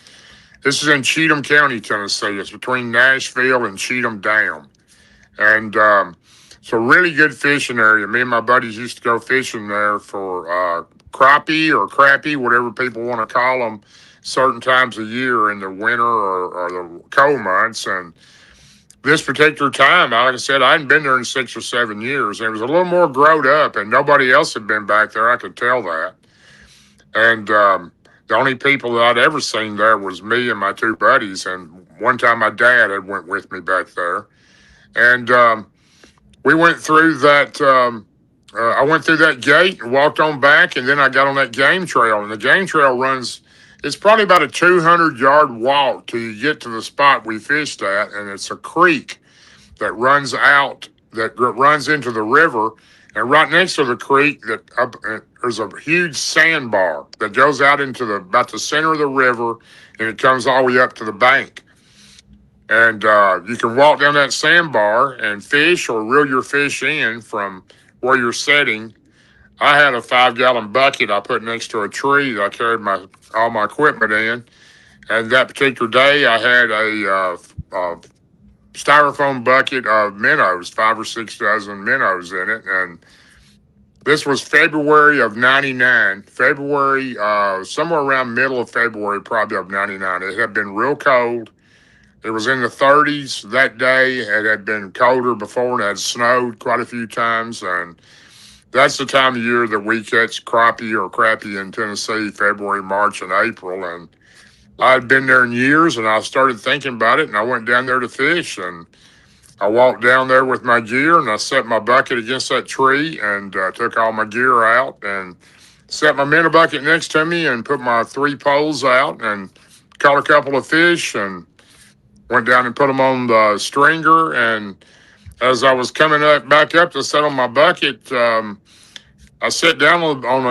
this is in Cheatham County, Tennessee. It's between Nashville and Cheatham Dam. And it's a really good fishing area. Me and my buddies used to go fishing there for crappie or crappie, whatever people want to call them, certain times of year in the winter or the cold months. And this particular time, like I said, I hadn't been there in 6 or 7 years. It was a little more growed up, and nobody else had been back there. I could tell that. And the only people that I'd ever seen there was me and my two buddies. And one time my dad had went with me back there. And we went through that. I went through that gate and walked on back, and then I got on that game trail. And the game trail runs, it's probably about a 200-yard walk till you get to the spot we fished at. And it's a creek that runs out, that runs into the river. And right next to the creek, there's a huge sandbar that goes out into about the center of the river, and it comes all the way up to the bank. And you can walk down that sandbar and fish or reel your fish in from where you're setting. I had a 5-gallon bucket I put next to a tree that I carried all my equipment in. And that particular day, I had a styrofoam bucket of minnows, 5 or 6 dozen minnows in it. And this was February of 99, somewhere around middle of February, probably of 99. It had been real cold. It was in the 30s that day. It had been colder before, and it had snowed quite a few times. And that's the time of year that we catch crappie or crappie in Tennessee, February, March, and April. And I'd been there in years, and I started thinking about it, and I went down there to fish. And I walked down there with my gear, and I set my bucket against that tree and took all my gear out and set my minnow bucket next to me and put my 3 poles out and caught a couple of fish and went down and put them on the stringer. And as I was coming back up to set on my bucket, I sat down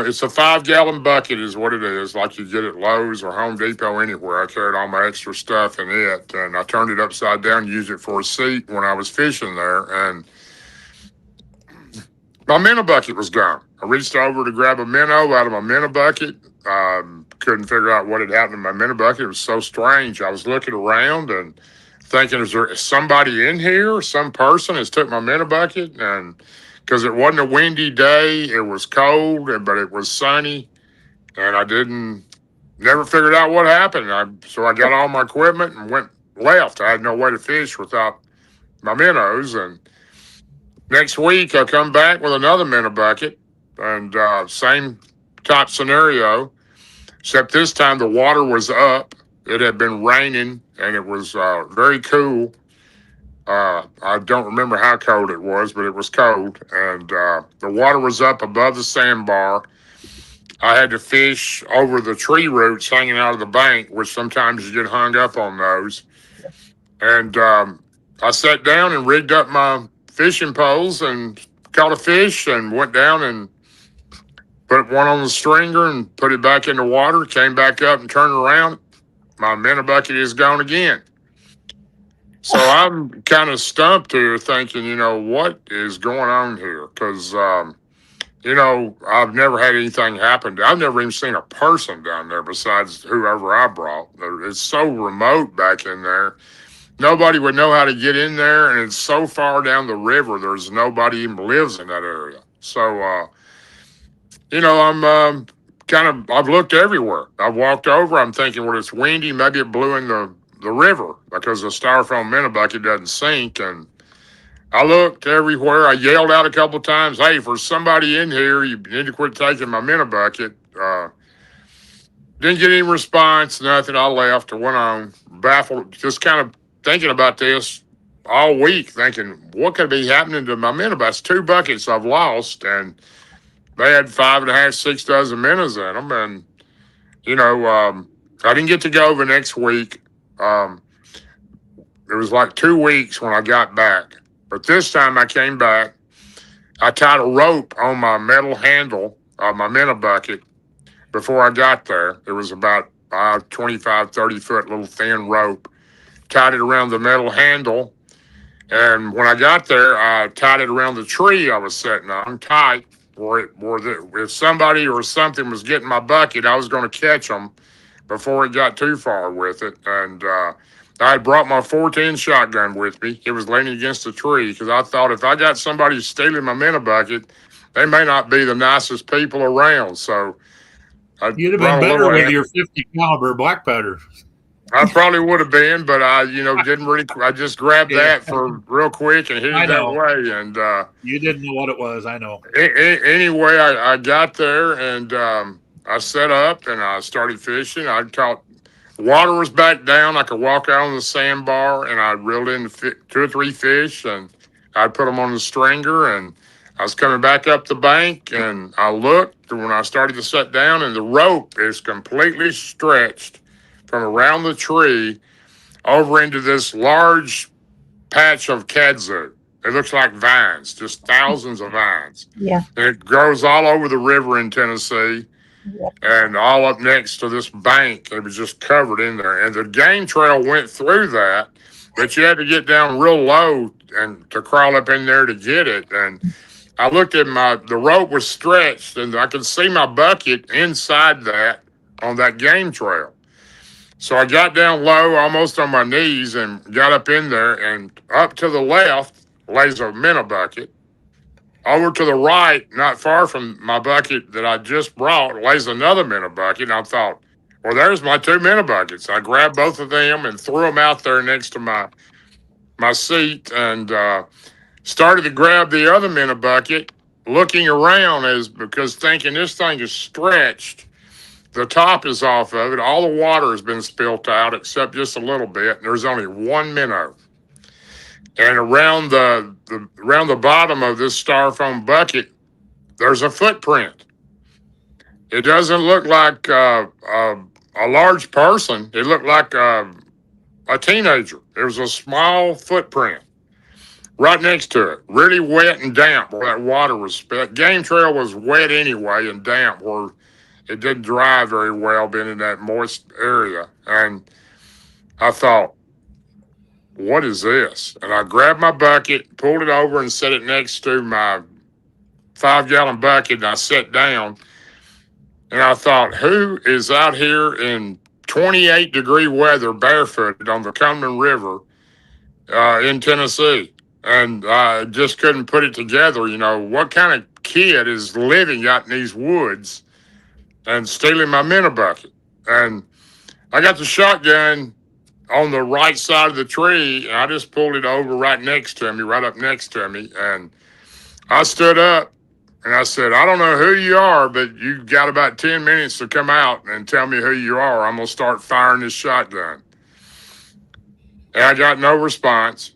it's a 5-gallon bucket is what it is, like you get at Lowe's or Home Depot, anywhere. I carried all my extra stuff in it, and I turned it upside down, used it for a seat when I was fishing there, and my minnow bucket was gone. I reached over to grab a minnow out of my minnow bucket. Couldn't figure out what had happened to my minnow bucket. It was so strange. I was looking around and thinking, is there somebody in here? Some person has took my minnow bucket? And because it wasn't a windy day, it was cold, but it was sunny, and I never figured out what happened. So I got all my equipment and left. I had no way to fish without my minnows. And next week, I come back with another minnow bucket, and same type scenario, except this time the water was up. It had been raining, and it was very cool. I don't remember how cold it was, but it was cold. And the water was up above the sandbar. I had to fish over the tree roots hanging out of the bank, which sometimes you get hung up on those. And I sat down and rigged up my fishing poles and caught a fish and went down and put one on the stringer and put it back in the water, came back up and turned around. My minnow bucket is gone again. So I'm kind of stumped here thinking, what is going on here? Because, I've never had anything happen. I've never even seen a person down there besides whoever I brought. It's so remote back in there. Nobody would know how to get in there, and it's so far down the river, there's nobody even lives in that area. So, I've looked everywhere. I've walked over, I'm thinking, well, it's windy, maybe it blew in the river because the styrofoam minnow bucket doesn't sink. And I looked everywhere. I yelled out a couple of times, hey, for somebody in here, you need to quit taking my minnow bucket. Didn't get any response, nothing. I left and went on, baffled, just kind of thinking about this all week, thinking, what could be happening to my minnow buckets? 2 buckets I've lost, and they had 5.5, 6 dozen minnows in them. And, I didn't get to go the next week. It was like 2 weeks when I got back. But this time I came back, I tied a rope on my metal handle of my minnow bucket before I got there. It was about 25, 30-foot little thin rope. Tied it around the metal handle. And when I got there, I tied it around the tree I was sitting on tight, if somebody or something was getting my bucket, I was going to catch them before it got too far with it. And I had brought my 410 shotgun with me. It was leaning against a tree because I thought if I got somebody stealing my minute bucket, they may not be the nicest people around. So I You'd have been brought a better little. with your 50 caliber black powder. I probably would have been, but I, didn't really. I just grabbed Yeah, that for real quick and hit I it that know. way. And You didn't know what it was. I know. anyway, I got there and I set up and I started fishing. I caught water was back down. I could walk out on the sandbar and I reeled in 2 or 3 fish and I'd put them on the stringer and I was coming back up the bank and I looked when I started to set down and the rope is completely stretched from around the tree over into this large patch of kudzu. It looks like vines, just thousands of vines. Yeah. And it grows all over the river in Tennessee Yep. and all up next to this bank. It was just covered in there. And the game trail went through that, but you had to get down real low and to crawl up in there to get it. And I looked at the rope was stretched and I could see my bucket inside that on that game trail. So I got down low, almost on my knees, and got up in there. And up to the left lays a minnow bucket. Over to the right, not far from my bucket that I just brought, lays another minnow bucket. And I thought, well, there's my 2 minnow buckets. I grabbed both of them and threw them out there next to my seat and started to grab the other minnow bucket, looking around because thinking this thing is stretched. The top is off of it. All the water has been spilt out except just a little bit. And there's only 1 minnow. And around the bottom of this styrofoam bucket, there's a footprint. It doesn't look like a large person. It looked like a teenager. There was a small footprint right next to it, really wet and damp where that water was spilled. Game trail was wet anyway and damp where it didn't dry very well being in that moist area. And I thought, what is this? And I grabbed my bucket, pulled it over and set it next to my 5-gallon bucket. And I sat down and I thought, who is out here in 28-degree weather barefooted on the Cumberland River in Tennessee? And I just couldn't put it together. What kind of kid is living out in these woods and stealing my minnow bucket? And I got the shotgun on the right side of the tree, and I just pulled it over right up next to me. And I stood up and I said, I don't know who you are, but you got about 10 minutes to come out and tell me who you are. I'm going to start firing this shotgun. And I got no response.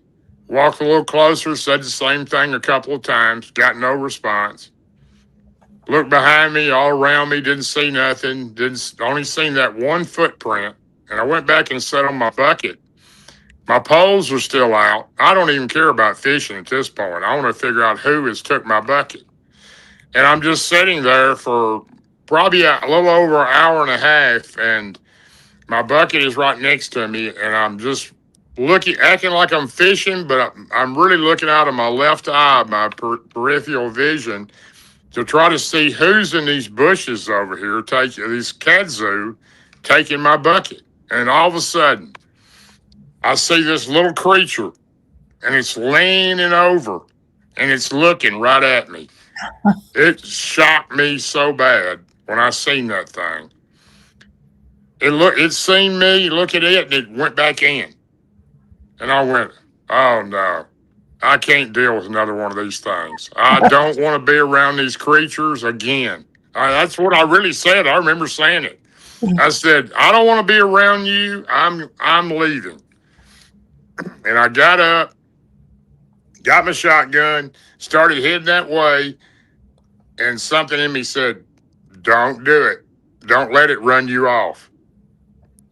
Walked a little closer, said the same thing a couple of times, got no response. Looked behind me, all around me, didn't see nothing, only seen that one footprint. And I went back and sat on my bucket. My poles are still out. I don't even care about fishing at this point. I want to figure out who has took my bucket. And I'm just sitting there for probably a little over an hour and a half, and my bucket is right next to me, and I'm just acting like I'm fishing, but I'm really looking out of my left eye, my peripheral vision, to try to see who's in these bushes over here, these kudzu, taking my bucket. And all of a sudden, I see this little creature, and it's leaning over, and it's looking right at me. It shocked me so bad when I seen that thing. It seen me, look at it, and it went back in. And I went, oh no, I can't deal with another one of these things. I don't want to be around these creatures again. That's what I really said. I remember saying it. I said, I don't want to be around you. I'm leaving. And I got up, got my shotgun, started heading that way, and something in me said, don't do it. Don't let it run you off.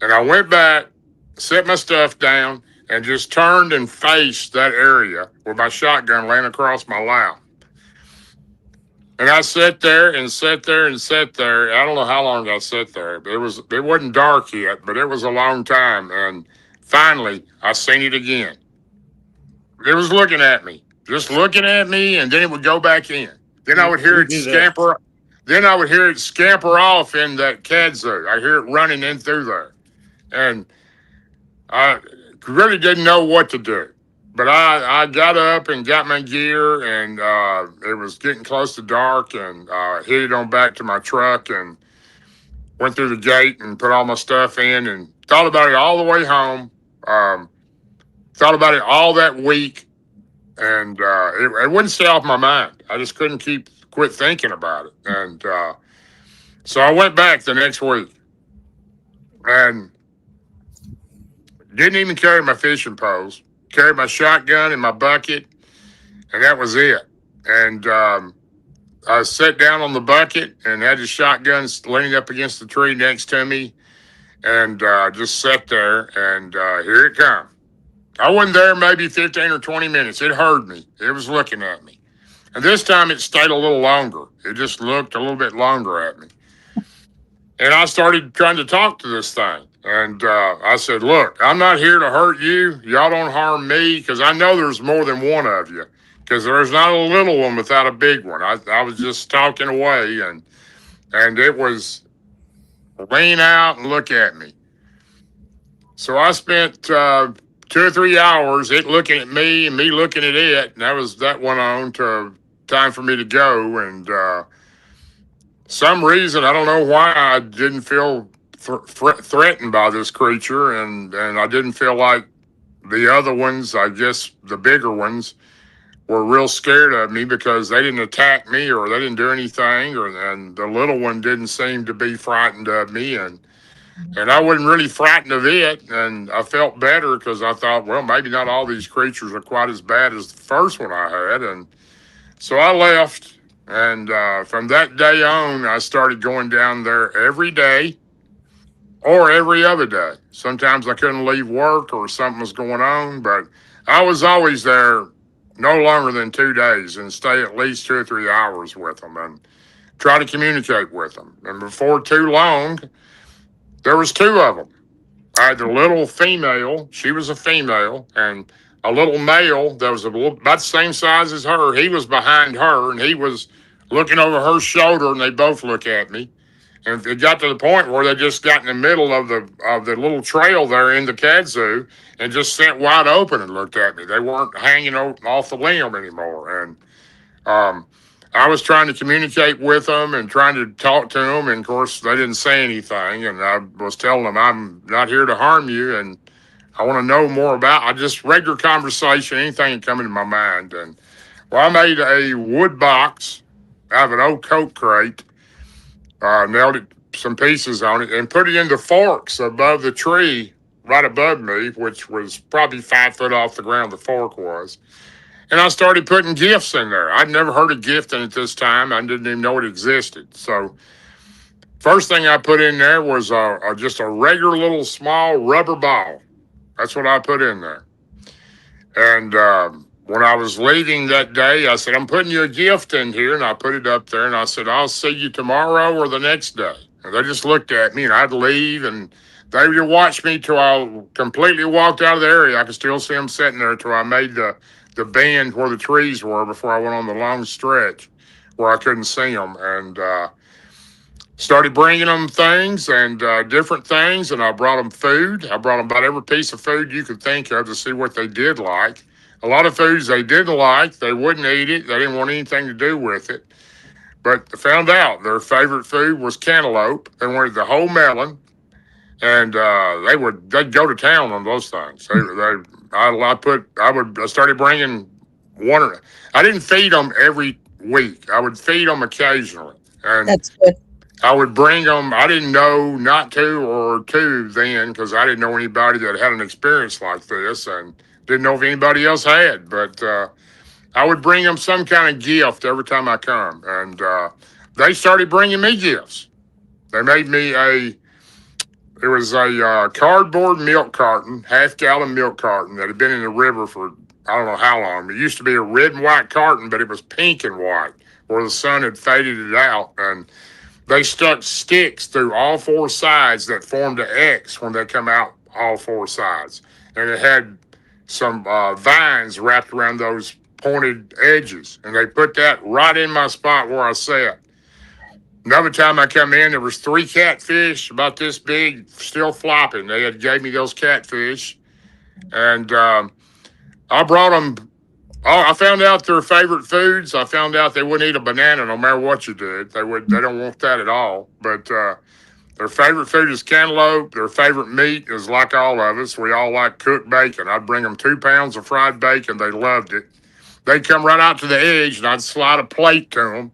And I went back, set my stuff down, and just turned and faced that area with my shotgun laying across my lap. And I sat there and sat there and sat there. I don't know how long I sat there. It wasn't dark yet, but it was a long time. And finally, I seen it again. It was looking at me, just looking at me, and then it would go back in. Then I would hear it scamper. Then I would hear it scamper off in that kudzu. I hear it running in through there. And of really didn't know what to do. But I got up and got my gear, and it was getting close to dark, and headed on back to my truck and went through the gate and put all my stuff in and thought about it all the way home. Thought about it all that week, and it wouldn't stay off my mind. I just couldn't quit thinking about it. And so I went back the next week and didn't even carry my fishing poles. Carried my shotgun and my bucket, and that was it. And I sat down on the bucket and had the shotgun leaning up against the tree next to me, and just sat there, and here it come. I wasn't there maybe 15 or 20 minutes. It heard me. It was looking at me. And this time it stayed a little longer. It just looked a little bit longer at me. And I started trying to talk to this thing. And I said, look, I'm not here to hurt you. Y'all don't harm me, because I know there's more than one of you, because there's not a little one without a big one. I was just talking away, and it was lean out and look at me. So I spent 2 or 3 hours, it looking at me and me looking at it. And that went on to time for me to go. And some reason, I don't know why, I didn't feel threatened by this creature, and I didn't feel like the other ones, I guess the bigger ones, were real scared of me because they didn't attack me or they didn't do anything, and the little one didn't seem to be frightened of me, and I wasn't really frightened of it, and I felt better because I thought, well, maybe not all these creatures are quite as bad as the first one I had, and so I left, and from that day on, I started going down there every day, or every other day. Sometimes I couldn't leave work or something was going on, but I was always there no longer than 2 days and stay at least 2 or 3 hours with them and try to communicate with them. And before too long, there was 2 of them. I had the little female, she was a female, and a little male that was about the same size as her. He was behind her, and he was looking over her shoulder, and they both look at me. And it got to the point where they just got in the middle of the little trail there in the kudzu and just sat wide open and looked at me. They weren't hanging off the limb anymore. And I was trying to communicate with them and trying to talk to them. And, of course, they didn't say anything. And I was telling them, I'm not here to harm you. And I want to know more about just regular conversation, anything that come into my mind. And well, I made a wood box out of an old Coke crate. Nailed it, some pieces on it, and put it in the forks above the tree right above me, which was probably 5 foot off the ground, the fork was. And I started putting gifts in there. I'd never heard of gifting at this time. I didn't even know it existed. So first thing I put in there was just a regular little small rubber ball. That's what I put in there. And when I was leaving that day, I said, I'm putting you a gift in here. And I put it up there. And I said, I'll see you tomorrow or the next day. And they just looked at me, and I'd leave. And they would watch me till I completely walked out of the area. I could still see them sitting there till I made the bend where the trees were before I went on the long stretch where I couldn't see them. And started bringing them things and different things. And I brought them food. I brought them about every piece of food you could think of to see what they did like. A lot of foods they didn't like. They wouldn't eat it. They didn't want anything to do with it. But I found out their favorite food was cantaloupe. They wanted the whole melon, and they'd go to town on those things. I started bringing one. I didn't feed them every week. I would feed them occasionally, and That's good. I would bring them. I didn't know not to or to then because I didn't know anybody that had an experience like this, and didn't know if anybody else had, but I would bring them some kind of gift every time I come. And they started bringing me gifts. They made me it was a cardboard milk carton, half-gallon milk carton that had been in the river for I don't know how long. It used to be a red and white carton, but it was pink and white where the sun had faded it out. And they stuck sticks through all 4 sides that formed an X when they come out all 4 sides. And it had some vines wrapped around those pointed edges, and they put that right in my spot where I sat. Another time I come in, there was 3 catfish about this big, still flopping. They had gave me those catfish, And I brought them. I found out their favorite foods. I found out they wouldn't eat a banana no matter what you did. They would. They don't want that at all. But their favorite food is cantaloupe. Their favorite meat is like all of us. We all like cooked bacon. I'd bring them 2 pounds of fried bacon. They loved it. They'd come right out to the edge, and I'd slide a plate to them,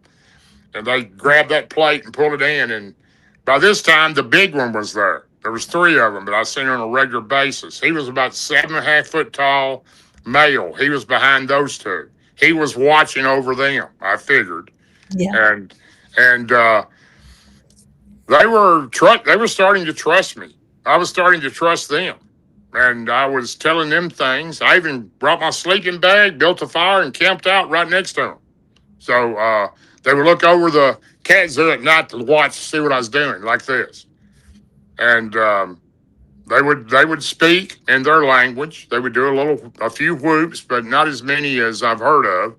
and they'd grab that plate and pull it in. And by this time, the big one was there. There was 3 of them, but I seen on a regular basis. He was about 7.5 foot tall, male. He was behind those 2. He was watching over them, I figured. Yeah. And they were starting to trust me. I was starting to trust them. And I was telling them things. I even brought my sleeping bag, built a fire, and camped out right next to them. So they would look over the cat zoo at night to watch, see what I was doing, like this. And they would speak in their language. They would do a few whoops, but not as many as I've heard of.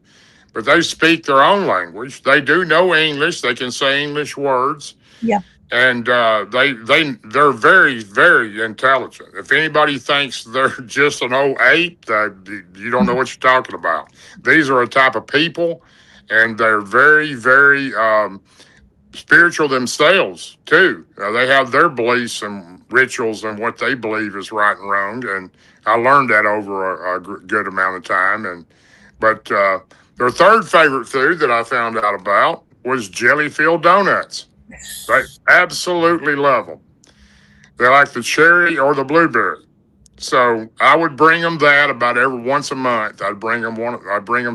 But they speak their own language. They do know English. They can say English words. Yeah. And they're very, very intelligent. If anybody thinks they're just an old ape, you don't know what you're talking about. These are a type of people, and they're very, very spiritual themselves too. They have their beliefs and rituals and what they believe is right and wrong. And I learned that over a good amount of time. But their third favorite food that I found out about was jelly-filled donuts. They absolutely love them. They like the cherry or the blueberry. So I would bring them that about every once a month. I'd bring them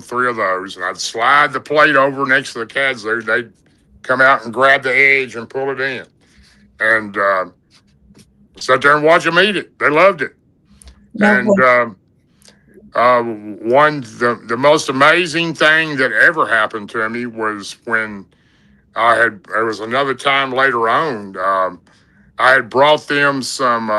3 of those, and I'd slide the plate over next to the cat zoo. They'd come out and grab the edge and pull it in, and sit there and watch them eat it. They loved it. No, And the most amazing thing that ever happened to me was when there was another time later on, I had brought them some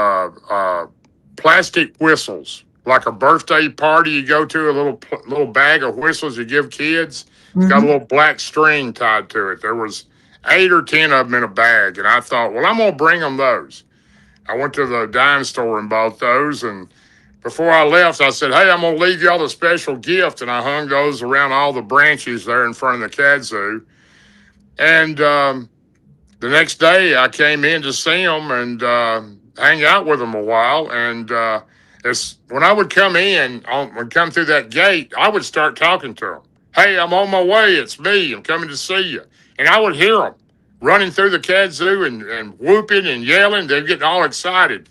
plastic whistles, like a birthday party you go to, a little bag of whistles you give kids. It's got a little black string tied to it. There was 8 or 10 of them in a bag, and I thought, well, I'm going to bring them those. I went to the dime store and bought those, and before I left, I said, hey, I'm going to leave y'all a special gift, and I hung those around all the branches there in front of the cat zoo. And the next day, I came in to see them and hang out with them a while. And when I would come come through that gate, I would start talking to them. Hey, I'm on my way. It's me. I'm coming to see you. And I would hear them running through the cat zoo and whooping and yelling. They're getting all excited.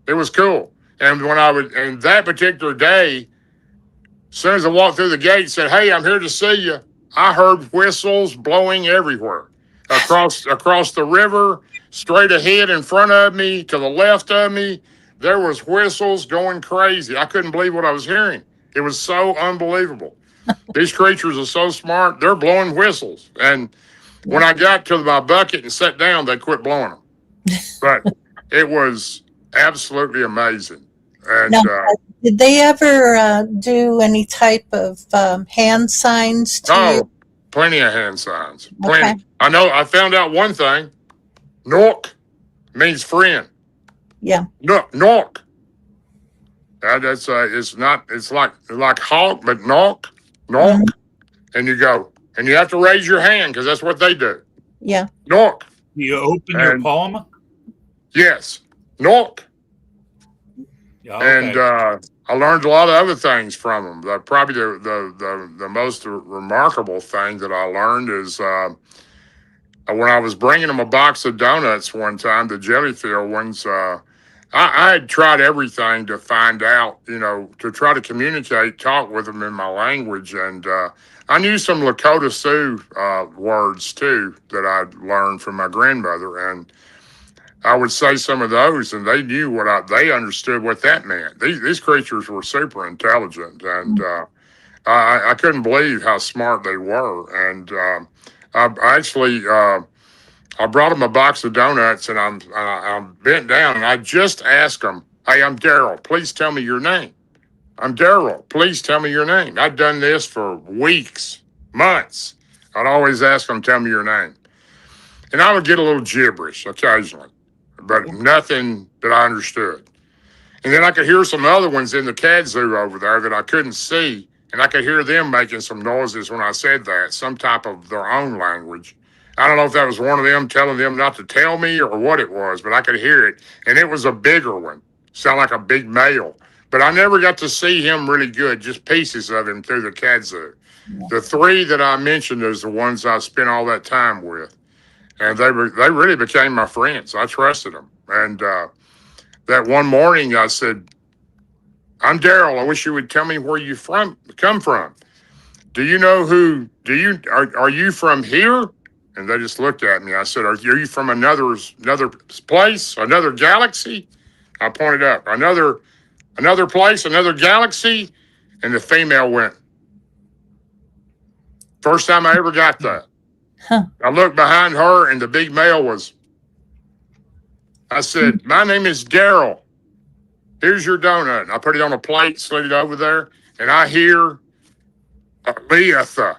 It was cool. And and that particular day, as soon as I walked through the gate and said, hey, I'm here to see you, I heard whistles blowing everywhere. Across the river, straight ahead in front of me, to the left of me, there was whistles going crazy. I couldn't believe what I was hearing. It was so unbelievable. These creatures are so smart. They're blowing whistles. And when I got to my bucket and sat down, they quit blowing them. But it was absolutely amazing. And now, did they ever do any type of hand signs to you? Plenty of hand signs. Plenty. Okay. I know. I found out one thing. Nork means friend. Yeah. Nork. That's it's like hawk, but nork. And you go, and you have to raise your hand because that's what they do. Yeah. Nork. You open your palm? Yes. Nork. Yeah, okay. And I learned a lot of other things from them. Probably the most remarkable thing that I learned is when I was bringing them a box of donuts one time, the jelly-filled ones. I had tried everything to find out, to try to communicate, talk with them in my language, and I knew some Lakota Sioux words too that I'd learned from my grandmother, and I would say some of those, and they knew they understood what that meant. These creatures were super intelligent, and I couldn't believe how smart they were. And I brought them a box of donuts, and I'm bent down, and I just asked them, "Hey, I'm Darrell. Please tell me your name." "I'm Darrell. Please tell me your name." I'd done this for weeks, months. I'd always ask them, "Tell me your name," and I would get a little gibberish occasionally, but nothing that I understood. And then I could hear some other ones in the kudzu over there that I couldn't see. And I could hear them making some noises when I said that, some type of their own language. I don't know if that was one of them telling them not to tell me or what it was, but I could hear it. And it was a bigger one, sound like a big male. But I never got to see him really good, just pieces of him through the kudzu. The three that I mentioned is the ones I spent all that time with. And they really became my friends. I trusted them. And that one morning I said, I'm Darrell. I wish you would tell me where you come from. Do you know are you from here? And they just looked at me. I said, are you from another place, another galaxy? I pointed up, another place, another galaxy. And the female went. First time I ever got that. Huh. I looked behind her and the big male was. I said, my name is Darrell. Here's your donut. And I put it on a plate, slid it over there, and I hear Leatha.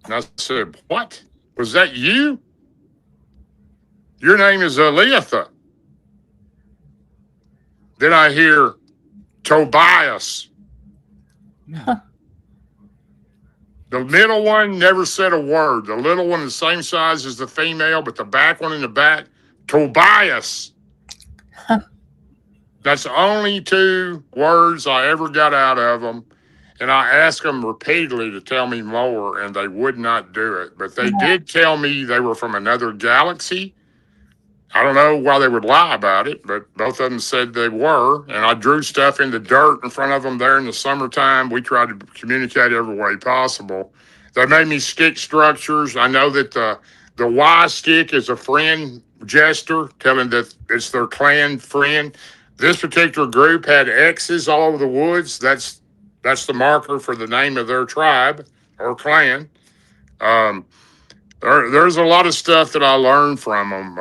And I said, what? Was that you? Your name is Leatha. Then I hear Tobias. Huh. The middle one never said a word. The little one, the same size as the female, but the back one in the back, Tobias. Huh. That's the only two words I ever got out of them. And I asked them repeatedly to tell me more, and they would not do it. But they did tell me they were from another galaxy. I don't know why they would lie about it, but both of them said they were. And I drew stuff in the dirt in front of them there in the summertime. We tried to communicate every way possible. They made me stick structures. I know that the Y stick is a friend gesture, telling that it's their clan friend. This particular group had X's all over the woods. That's the marker for the name of their tribe or clan. There's a lot of stuff that I learned from them.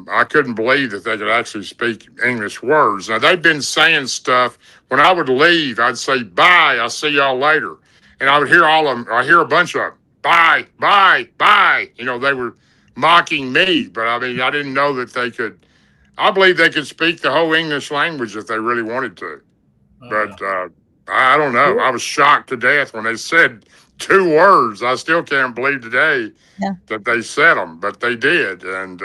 I couldn't believe that they could actually speak English words. Now, they've been saying stuff. When I would leave, I'd say, bye, I'll see y'all later. And I would hear all of them. I hear a bunch of them, bye, bye, bye. You know, they were mocking me, but I mean, I didn't know that they could. I believe they could speak the whole English language if they really wanted to. But I don't know. I was shocked to death when they said 2 words. I still can't believe today that they said them, but they did. And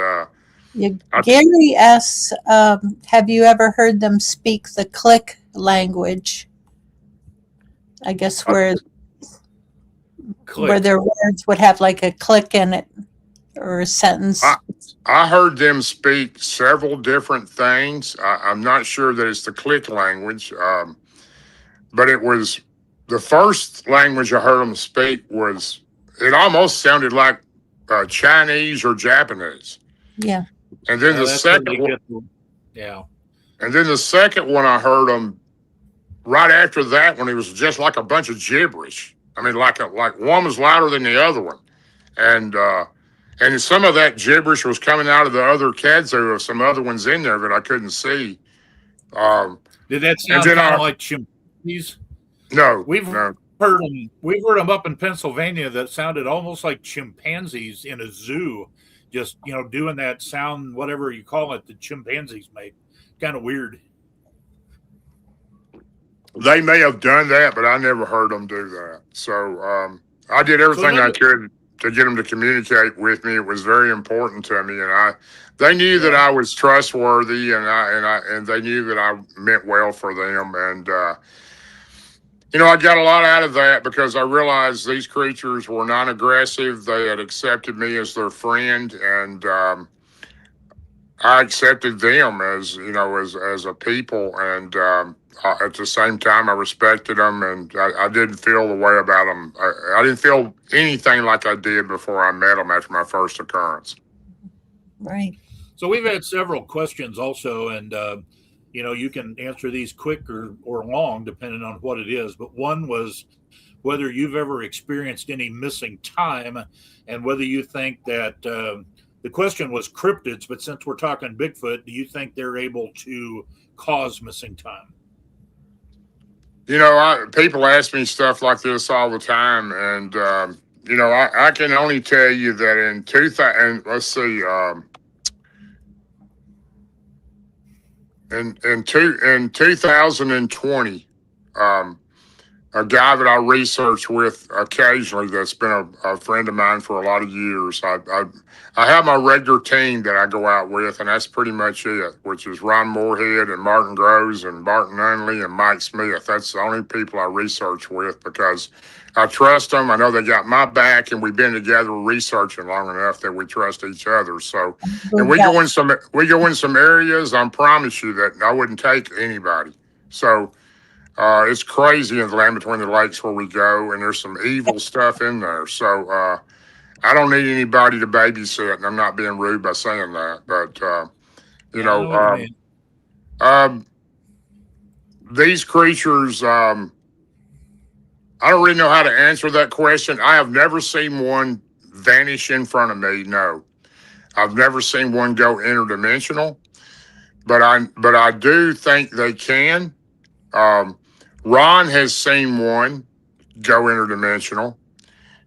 Gary asks, have you ever heard them speak the click language? I guess where their words would have like a click in it or a sentence. I heard them speak several different things. I'm not sure that it's the click language, but it was the first language I heard them speak was, it almost sounded like Chinese or Japanese. Yeah. And then the second one, and then the second one I heard them right after that when it was just like a bunch of gibberish. I mean, like one was louder than the other one, and some of that gibberish was coming out of the other kudzu or some other ones in there that I couldn't see. Did that sound kind of like chimpanzees? No, we've heard them up in Pennsylvania that sounded almost like chimpanzees in a zoo, just doing that sound, whatever you call it, the chimpanzees make. Kind of weird. They may have done that, but I never heard them do that. So I did everything I could to get them to communicate with me. It was very important to me, and they knew that I was trustworthy, and they knew that I meant well for them. And I got a lot out of that because I realized these creatures were non-aggressive. They had accepted me as their friend, and I accepted them as a people, and at the same time, I respected them, and I didn't feel the way about them. I didn't feel anything like I did before I met them after my first occurrence. Right. So we've had several questions also, and you can answer these quick or long depending on what it is. But one was whether you've ever experienced any missing time, and whether you think that the question was cryptids, but since we're talking Bigfoot, do you think they're able to cause missing time? People ask me stuff like this all the time, and I can only tell you that in 2000, let's see, in 2020, a guy that I research with occasionally that's been a friend of mine for a lot of years. I have my regular team that I go out with, and that's pretty much it, which is Ron Moorhead and Martin Groves and Barton Nunley and Mike Smith. That's the only people I research with because I trust them. I know they got my back, and we've been together researching long enough that we trust each other. So, and we go in some areas, I promise you that I wouldn't take anybody. So, it's crazy in the land between the lakes where we go, and there's some evil stuff in there. So I don't need anybody to babysit, and I'm not being rude by saying that. But, you know, what you mean. these creatures, I don't really know how to answer that question. I have never seen one vanish in front of me, no. I've never seen one go interdimensional, but I do think they can. Ron has seen one go interdimensional,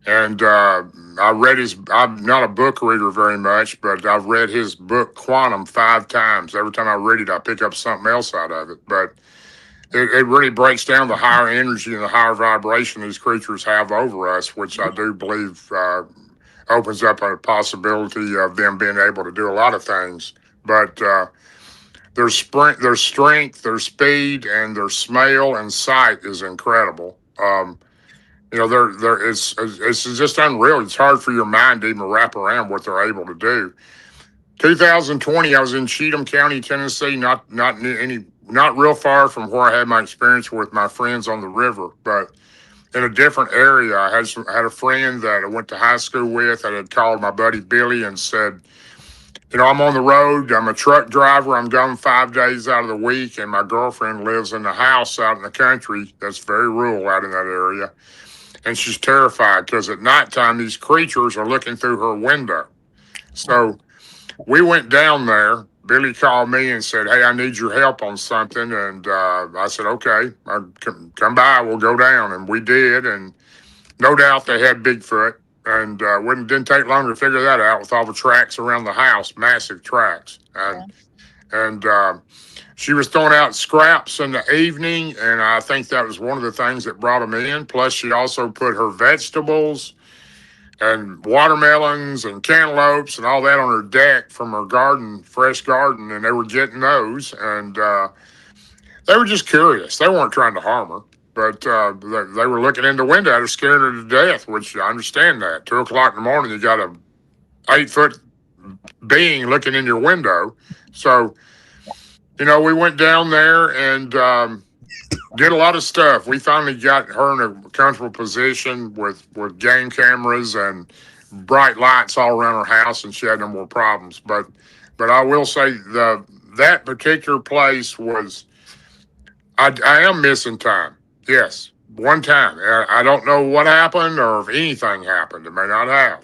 and I read his. I'm not a book reader very much, but I've read his book Quantum 5 times. Every time I read it, I pick up something else out of it. But it really breaks down the higher energy and the higher vibration these creatures have over us, which I do believe opens up a possibility of them being able to do a lot of things. But their strength, their speed, and their smell and sight is incredible. You know, it's just unreal. It's hard for your mind to even wrap around what they're able to do. 2020, I was in Cheatham County, Tennessee, not real far from where I had my experience with my friends on the river, but in a different area. I had a friend that I went to high school with that had called my buddy Billy and said, you know, I'm on the road. I'm a truck driver. I'm gone 5 days out of the week, and my girlfriend lives in a house out in the country that's very rural out in that area. And she's terrified because at nighttime, these creatures are looking through her window. So we went down there. Billy called me and said, hey, I need your help on something. And I said, okay, come by. We'll go down. And we did. And no doubt they had Bigfoot. And didn't take long to figure that out with all the tracks around the house, massive tracks. And she was throwing out scraps in the evening, and I think that was one of the things that brought them in. Plus, she also put her vegetables and watermelons and cantaloupes and all that on her deck from her garden, fresh garden, and they were getting those. And they were just curious. They weren't trying to harm her. But they were looking in the window at her, scaring her to death, which I understand that. 2 o'clock in the morning, you got a 8-foot being looking in your window. So, you know, we went down there and did a lot of stuff. We finally got her in a comfortable position with game cameras and bright lights all around her house, and she had no more problems. But I will say that particular place was, I am missing time. Yes, one time. I don't know what happened or if anything happened. It may not have.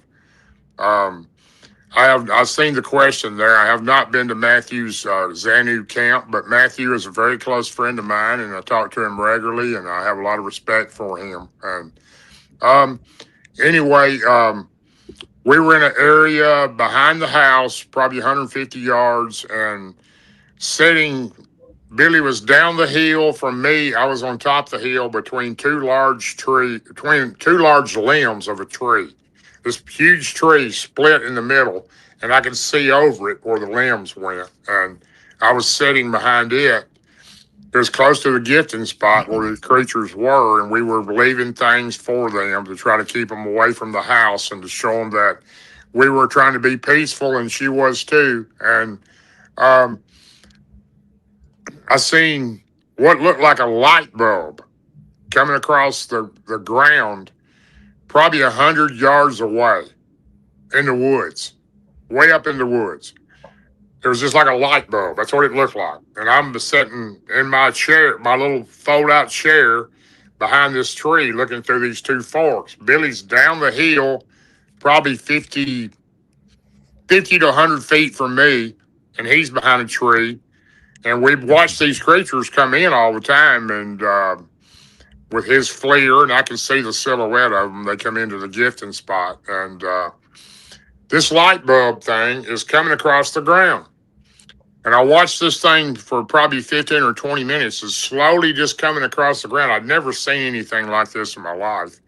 I've seen the question there. I have not been to Matthew's Xanu camp, but Matthew is a very close friend of mine, and I talk to him regularly, and I have a lot of respect for him. And anyway, we were in an area behind the house, probably 150 yards, and Billy was down the hill from me. I was on top of the hill between two large limbs of a tree. This huge tree split in the middle, and I could see over it where the limbs went. And I was sitting behind it. It was close to the gifting spot where the creatures were, and we were leaving things for them to try to keep them away from the house and to show them that we were trying to be peaceful, and she was too. And I seen what looked like a light bulb coming across the ground, probably 100 yards away in the woods, way up in the woods. It was just like a light bulb. That's what it looked like. And I'm sitting in my chair, my little fold-out chair behind this tree looking through these two forks. Billy's down the hill, probably 50 to 100 feet from me, and he's behind a tree. And we've watched these creatures come in all the time, and with his FLIR, and I can see the silhouette of them. They come into the gifting spot, and this light bulb thing is coming across the ground. And I watched this thing for probably 15 or 20 minutes. It's slowly just coming across the ground. I'd never seen anything like this in my life.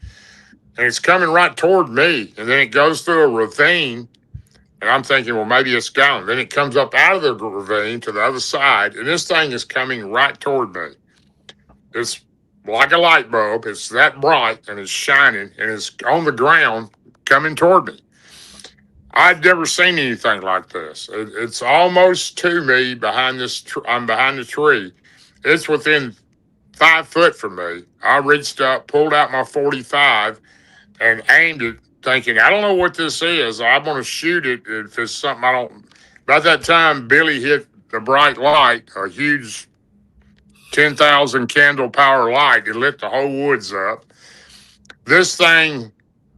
And it's coming right toward me. And then it goes through a ravine. And I'm thinking, well, maybe it's gone. Then it comes up out of the ravine to the other side. And this thing is coming right toward me. It's like a light bulb. It's that bright and it's shining and it's on the ground coming toward me. I'd never seen anything like this. It's almost to me behind this. I'm behind the tree. It's within 5 foot from me. I reached up, pulled out my 45, and aimed it, thinking, I don't know what this is. I'm going to shoot it if it's something I don't. By that time, Billy hit the bright light, a huge 10,000 candle power light. It lit the whole woods up. This thing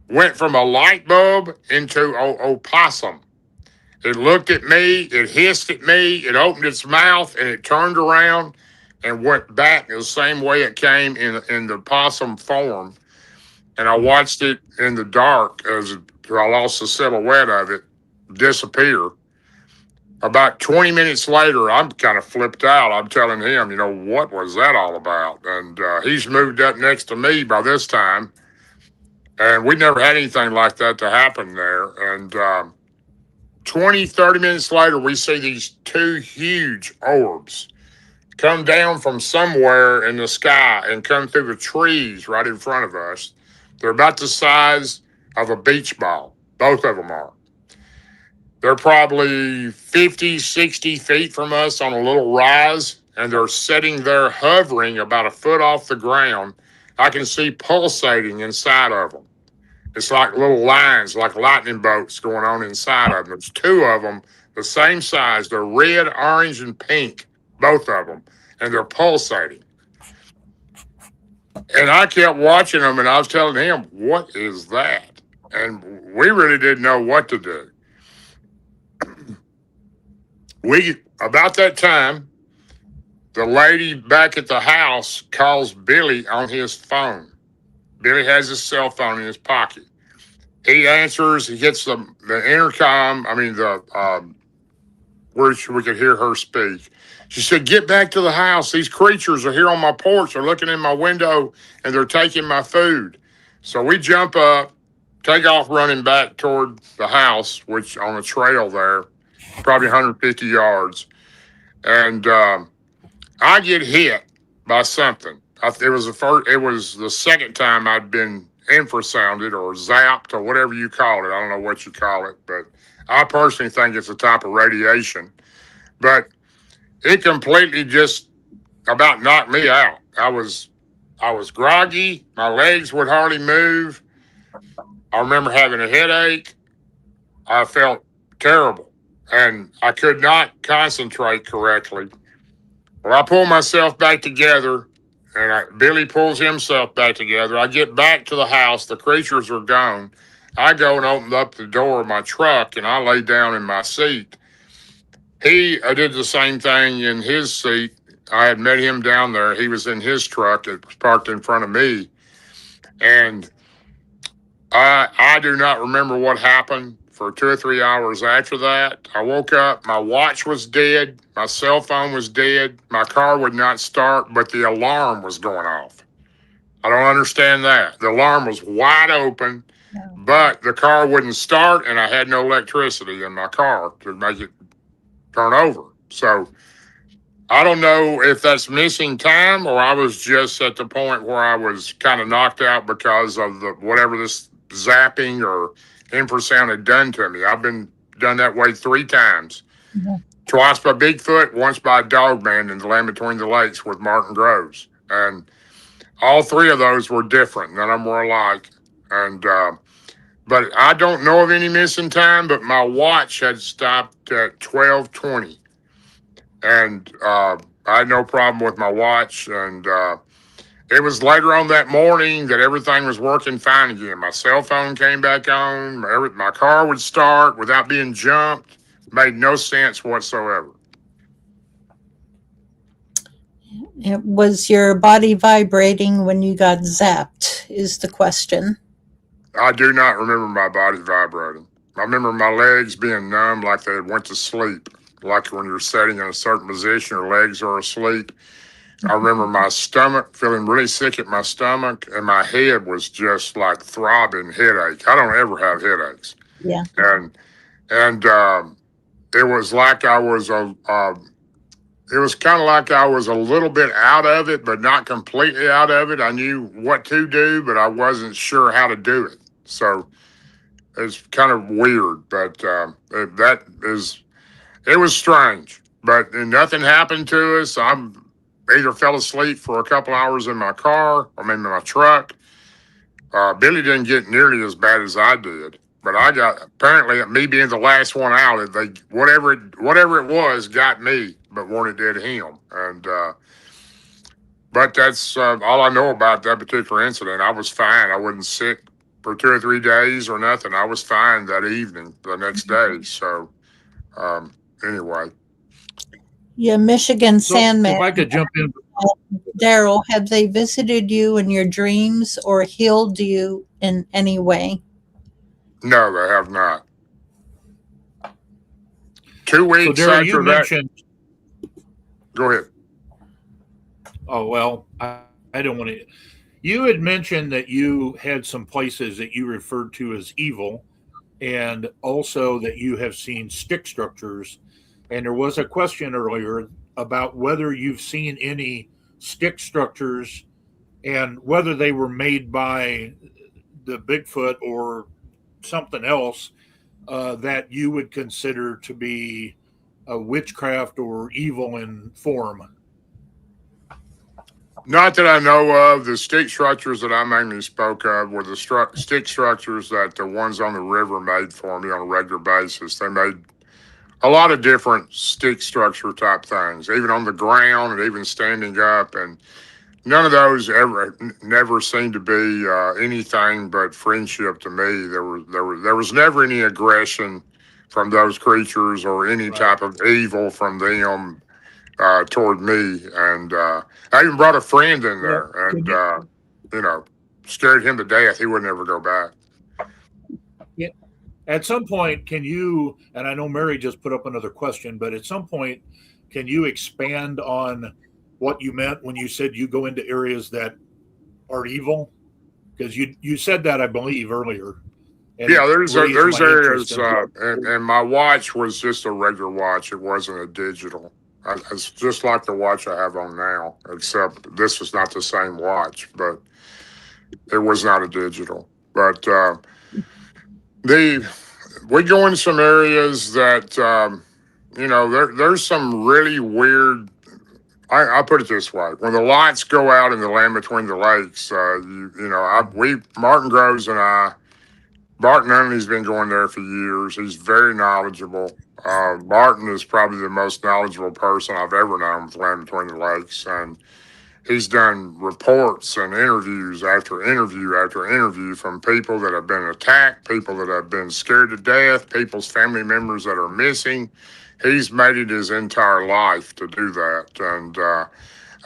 went from a light bulb into opossum. It looked at me, it hissed at me, it opened its mouth, and it turned around and went back the same way it came in the possum form. And I watched it in the dark as I lost the silhouette of it disappear. About 20 minutes later, I'm kind of flipped out. I'm telling him, what was that all about? And he's moved up next to me by this time. And we never had anything like that to happen there. And 20, 30 minutes later, we see these two huge orbs come down from somewhere in the sky and come through the trees right in front of us. They're about the size of a beach ball. Both of them are. They're probably 50, 60 feet from us on a little rise, and they're sitting there hovering about a foot off the ground. I can see pulsating inside of them. It's like little lines, like lightning bolts going on inside of them. There's two of them, the same size. They're red, orange, and pink, both of them, and they're pulsating. And I kept watching them, and I was telling him, what is that? And we really didn't know what to do. About that time, the lady back at the house calls Billy on his phone. Billy has his cell phone in his pocket. He answers, he gets the intercom, where we could hear her speak. She said, get back to the house. These creatures are here on my porch. They're looking in my window, and they're taking my food. So we jump up, take off running back toward the house, which on a trail there, probably 150 yards. And I get hit by something. It was the second time I'd been infrasounded or zapped or whatever you call it. I don't know what you call it, but I personally think it's a type of radiation. But it completely just about knocked me out. I was groggy. My legs would hardly move. I remember having a headache. I felt terrible, and I could not concentrate correctly. Well, I pull myself back together, and Billy pulls himself back together. I get back to the house. The creatures are gone. I go and open up the door of my truck, and I lay down in my seat. He did the same thing in his seat. I had met him down there. He was in his truck. It was parked in front of me. And I do not remember what happened for 2 or 3 hours after that. I woke up. My watch was dead. My cell phone was dead. My car would not start, but the alarm was going off. I don't understand that. The alarm was wide open, but the car wouldn't start, and I had no electricity in my car to make it turn over. So I don't know if that's missing time or I was just at the point where I was kind of knocked out because of whatever this zapping or infrasound had done to me. I've been done that way 3 times. Mm-hmm. Twice by Bigfoot, once by a dog man in the Land Between the Lakes with Martin Groves. And all 3 of those were different. None of them were alike. And but I don't know of any missing time, but my watch had stopped at 12:20. And I had no problem with my watch. And it was later on that morning that everything was working fine again. My cell phone came back on. My car would start without being jumped. Made no sense whatsoever. Was your body vibrating when you got zapped, is the question. I do not remember my body vibrating. I remember my legs being numb like they went to sleep, like when you're sitting in a certain position, your legs are asleep. I remember my stomach feeling really sick at my stomach, and my head was just like throbbing headache. I don't ever have headaches, Yeah. and it was like I was it was kind of like I was a little bit out of it, but not completely out of it. I knew what to do, but I wasn't sure how to do it. So it's kind of weird, but it was strange. But nothing happened to us. I'm either fell asleep for a couple hours in my car or maybe my truck. Billy didn't get nearly as bad as I did, but I got, apparently me being the last one out, they whatever it was got me, but weren't it did him. And but that's all I know about that particular incident. I was fine. I wasn't sick for 2 or 3 days or nothing. I was fine that evening, the next day. So anyway. Yeah, Michigan So Sandman. if I could jump in, Darrell, have they visited you in your dreams or healed you in any way? No, they have not. 2 so weeks Darrell, you after that. mentioned. Go ahead. Oh well, I don't want to. You had mentioned that you had some places that you referred to as evil, and also that you have seen stick structures. And there was a question earlier about whether you've seen any stick structures and whether they were made by the Bigfoot or something else that you would consider to be a witchcraft or evil in form. Not that I know of. The stick structures that I mainly spoke of were the stick structures that the ones on the river made for me on a regular basis. They made a lot of different stick structure type things, even on the ground and even standing up. And none of those never seemed to be anything but friendship to me. There was never any aggression from those creatures or any type of evil from them toward me. And I even brought a friend in there and, scared him to death. He would never go back. Yeah. At some point, can you, and I know Mary just put up another question, but at some point, can you expand on what you meant when you said you go into areas that are evil? Because you said that, I believe, earlier. And yeah, there's areas, and my watch was just a regular watch. It wasn't a digital. It's just like the watch I have on now, except this was not the same watch, but it was not a digital. But we go in some areas that there's some really weird. I'll put it this way: when the lights go out in the land between the lakes, Martin Groves and I. Barton Underly's been going there for years. He's very knowledgeable. Barton is probably the most knowledgeable person I've ever known with Land Between the Lakes. And he's done reports and interviews after interview after interview from people that have been attacked, people that have been scared to death, people's family members that are missing. He's made it his entire life to do that. And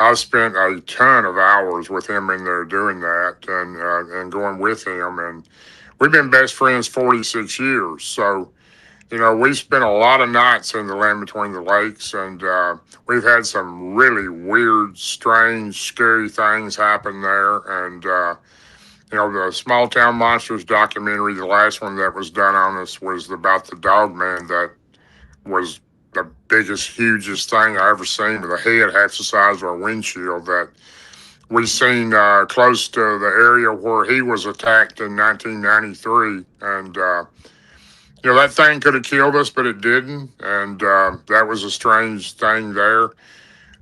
I've spent a ton of hours with him in there doing that and going with him. And we've been best friends 46 years. So, we've spent a lot of nights in the land between the lakes, and we've had some really weird, strange, scary things happen there. And, the Small Town Monsters documentary, the last one that was done on us was about the dog man that was the biggest, hugest thing I ever seen, with a head half the size of a windshield that we seen close to the area where he was attacked in 1993. And, that thing could have killed us, but it didn't. And that was a strange thing there.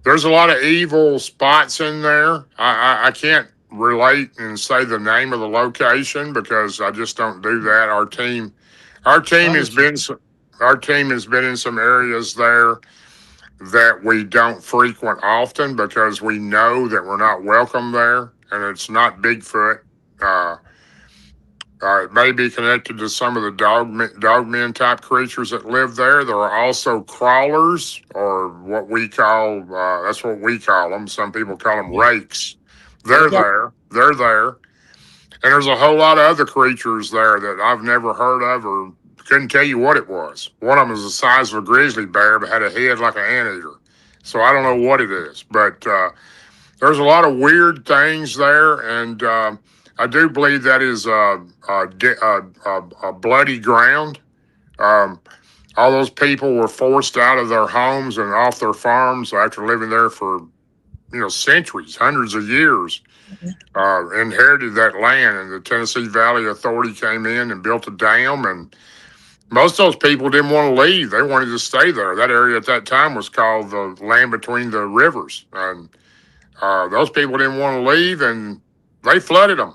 There's a lot of evil spots in there. I can't relate and say the name of the location because I just don't do that. Our team has been in some areas there that we don't frequent often because we know that we're not welcome there, and it's not Bigfoot. It may be connected to some of the dogmen type creatures that live there. There are also crawlers, or what we call, that's what we call them. Some people call them rakes. They're there. And there's a whole lot of other creatures there that I've never heard of or couldn't tell you what it was. One of them was the size of a grizzly bear, but had a head like an anteater. So I don't know what it is, but there's a lot of weird things there, and I do believe that is a bloody ground. Um, all those people were forced out of their homes and off their farms after living there for centuries, hundreds of years. Inherited that land, and the Tennessee Valley Authority came in and built a dam, and most of those people didn't want to leave. They wanted to stay there. That area at that time was called the land between the rivers, and those people didn't want to leave, and they flooded them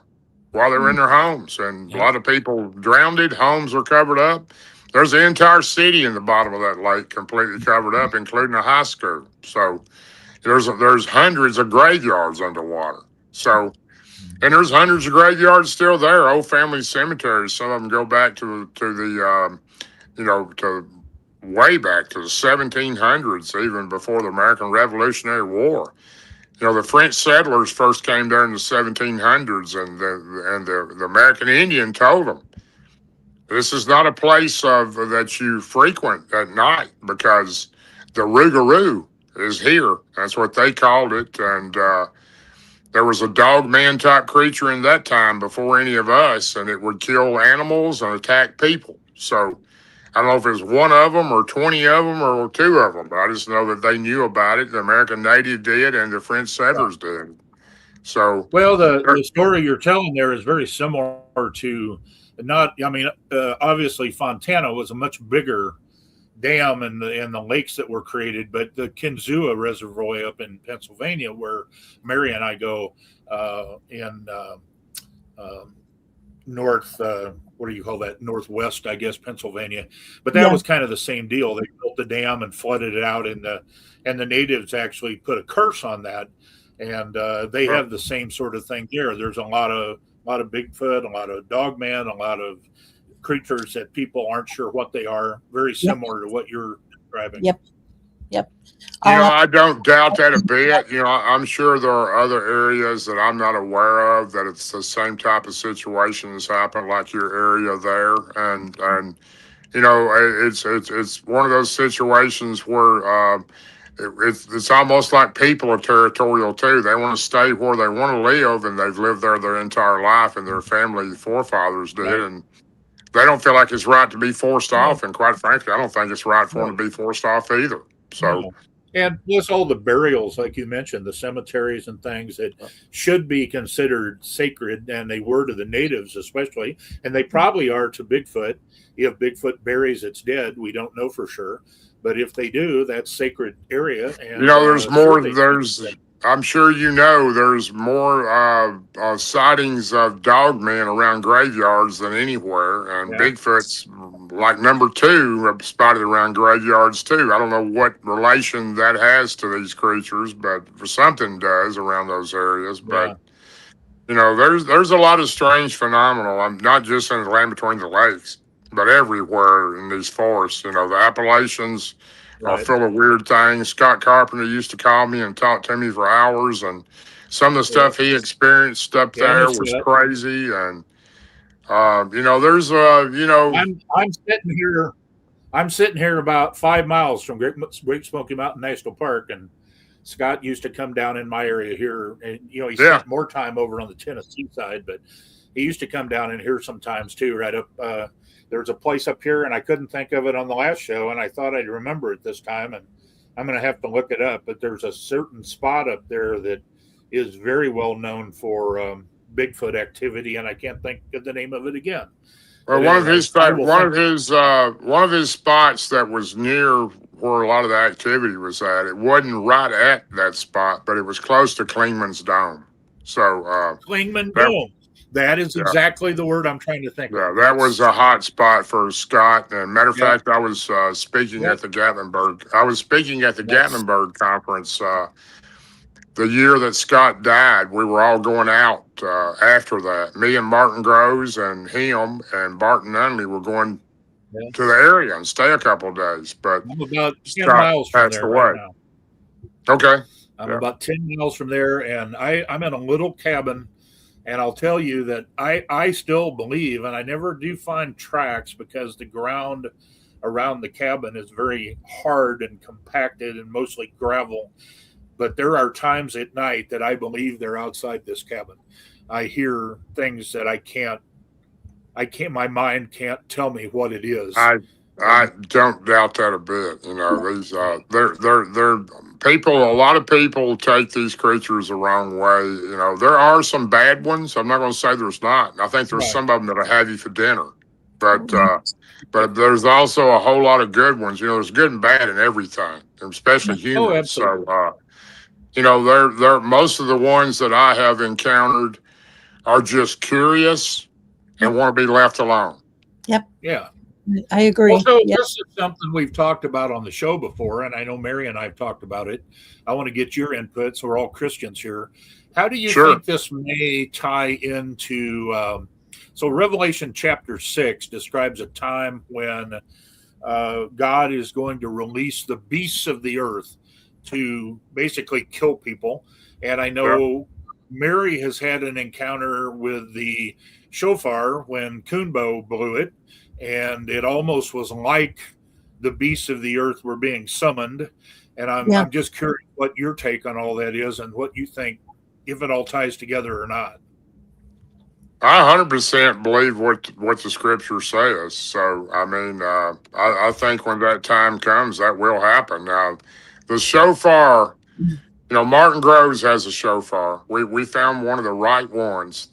while they were in their homes, and a lot of people drowned. Homes were covered up. There's an entire city in the bottom of that lake completely covered up, including a high school. So there's hundreds of graveyards underwater. So, and there's hundreds of graveyards still there, old family cemeteries. Some of them go back to the to way back to the 1700s, even before the American Revolutionary War. The French settlers first came there in the 1700s, and the American Indian told them, this is not a place that you frequent at night, because the Rougarou is here. That's what they called it. And there was a dog man type creature in that time before any of us, and it would kill animals and attack people. So I don't know if it was one of them or 20 of them or two of them, but I just know that they knew about it. The American native did, and the French settlers did. So, well, the story you're telling there is very similar to obviously Fontana was a much bigger dam and the lakes that were created, but the Kinzua Reservoir up in Pennsylvania, where Mary and I go in north, what do you call that? Northwest, I guess, Pennsylvania. But that was kind of the same deal. They built the dam and flooded it out, and the natives actually put a curse on that. And they have the same sort of thing there. There's a lot of Bigfoot, a lot of dogman, a lot of creatures that people aren't sure what they are. Very similar to what you're describing. Yep. I don't doubt that a bit. I'm sure there are other areas that I'm not aware of that it's the same type of situation that's happened, like your area there, and it's one of those situations where it's almost like people are territorial too. They want to stay where they want to live, and they've lived there their entire life, and their family forefathers did, and they don't feel like it's right to be forced off. And quite frankly, I don't think it's right for them to be forced off either. So, and plus all the burials, like you mentioned, the cemeteries and things that should be considered sacred, and they were to the natives especially, and they probably are to Bigfoot. If Bigfoot buries its dead, we don't know for sure. But if they do, that's sacred area. And there's more. I'm sure there's more sightings of dogmen around graveyards than anywhere, and Bigfoot's like number 2 spotted around graveyards too. I don't know what relation that has to these creatures, but something does around those areas. But there's a lot of strange phenomena. I'm not just in the land between the lakes, but everywhere in these forests. The Appalachians are full of weird things. Scott Carpenter used to call me and talk to me for hours, and some of the stuff he experienced up there was crazy. And there's I'm sitting here about 5 miles from Great Smoky Mountain National Park, and Scott used to come down in my area here, and he spent more time over on the Tennessee side, but he used to come down in here sometimes too, right up. There's a place up here, and I couldn't think of it on the last show, and I thought I'd remember it this time, and I'm going to have to look it up. But there's a certain spot up there that is very well known for Bigfoot activity, and I can't think of the name of it again. Well, one of his spots that was near where a lot of the activity was at. It wasn't right at that spot, but it was close to Klingman's Dome. So Klingman Dome. That is exactly the word I'm trying to think of. Yeah, that was a hot spot for Scott. And matter of fact, I was speaking at the Gatlinburg. I was speaking at the Gatlinburg conference the year that Scott died. We were all going out after that. Me and Martin Groves and him and Barton Nunley were going to the area and stay a couple of days. But I'm about 10 Scott miles from passed there away. right now. Okay. I'm about 10 miles from there, and I'm in a little cabin And I'll tell you that I still believe, and I never do find tracks because the ground around the cabin is very hard and compacted and mostly gravel. But there are times at night that I believe they're outside this cabin. I hear things that my mind can't tell me what it is. I don't doubt that a bit. You know, these they're people. A lot of people take these creatures the wrong way. You know, there are some bad ones. I'm not going to say there's not. I think there's Right. some of them that'll have you for dinner, but there's also a whole lot of good ones. You know, there's good and bad in everything, especially humans. Absolutely. So, you know, they're most of the ones that I have encountered are just curious and want to be left alone. Yep. Yeah. I agree. Well, so Yep. this is something we've talked about on the show before, and I know Mary and I have talked about it. I want to get your input, so we're all Christians here. How do you think this may tie into? So Revelation chapter 6 describes a time when God is going to release the beasts of the earth to basically kill people. And I know Mary has had an encounter with the shofar when Kunbo blew it, and it almost was like the beasts of the earth were being summoned. And I'm just curious what your take on all that is and what you think, if it all ties together or not. I 100% believe what the scripture says. So, I mean, I think when that time comes, that will happen. Now, the shofar, you know, Martin Groves has a shofar. We found one of the right ones.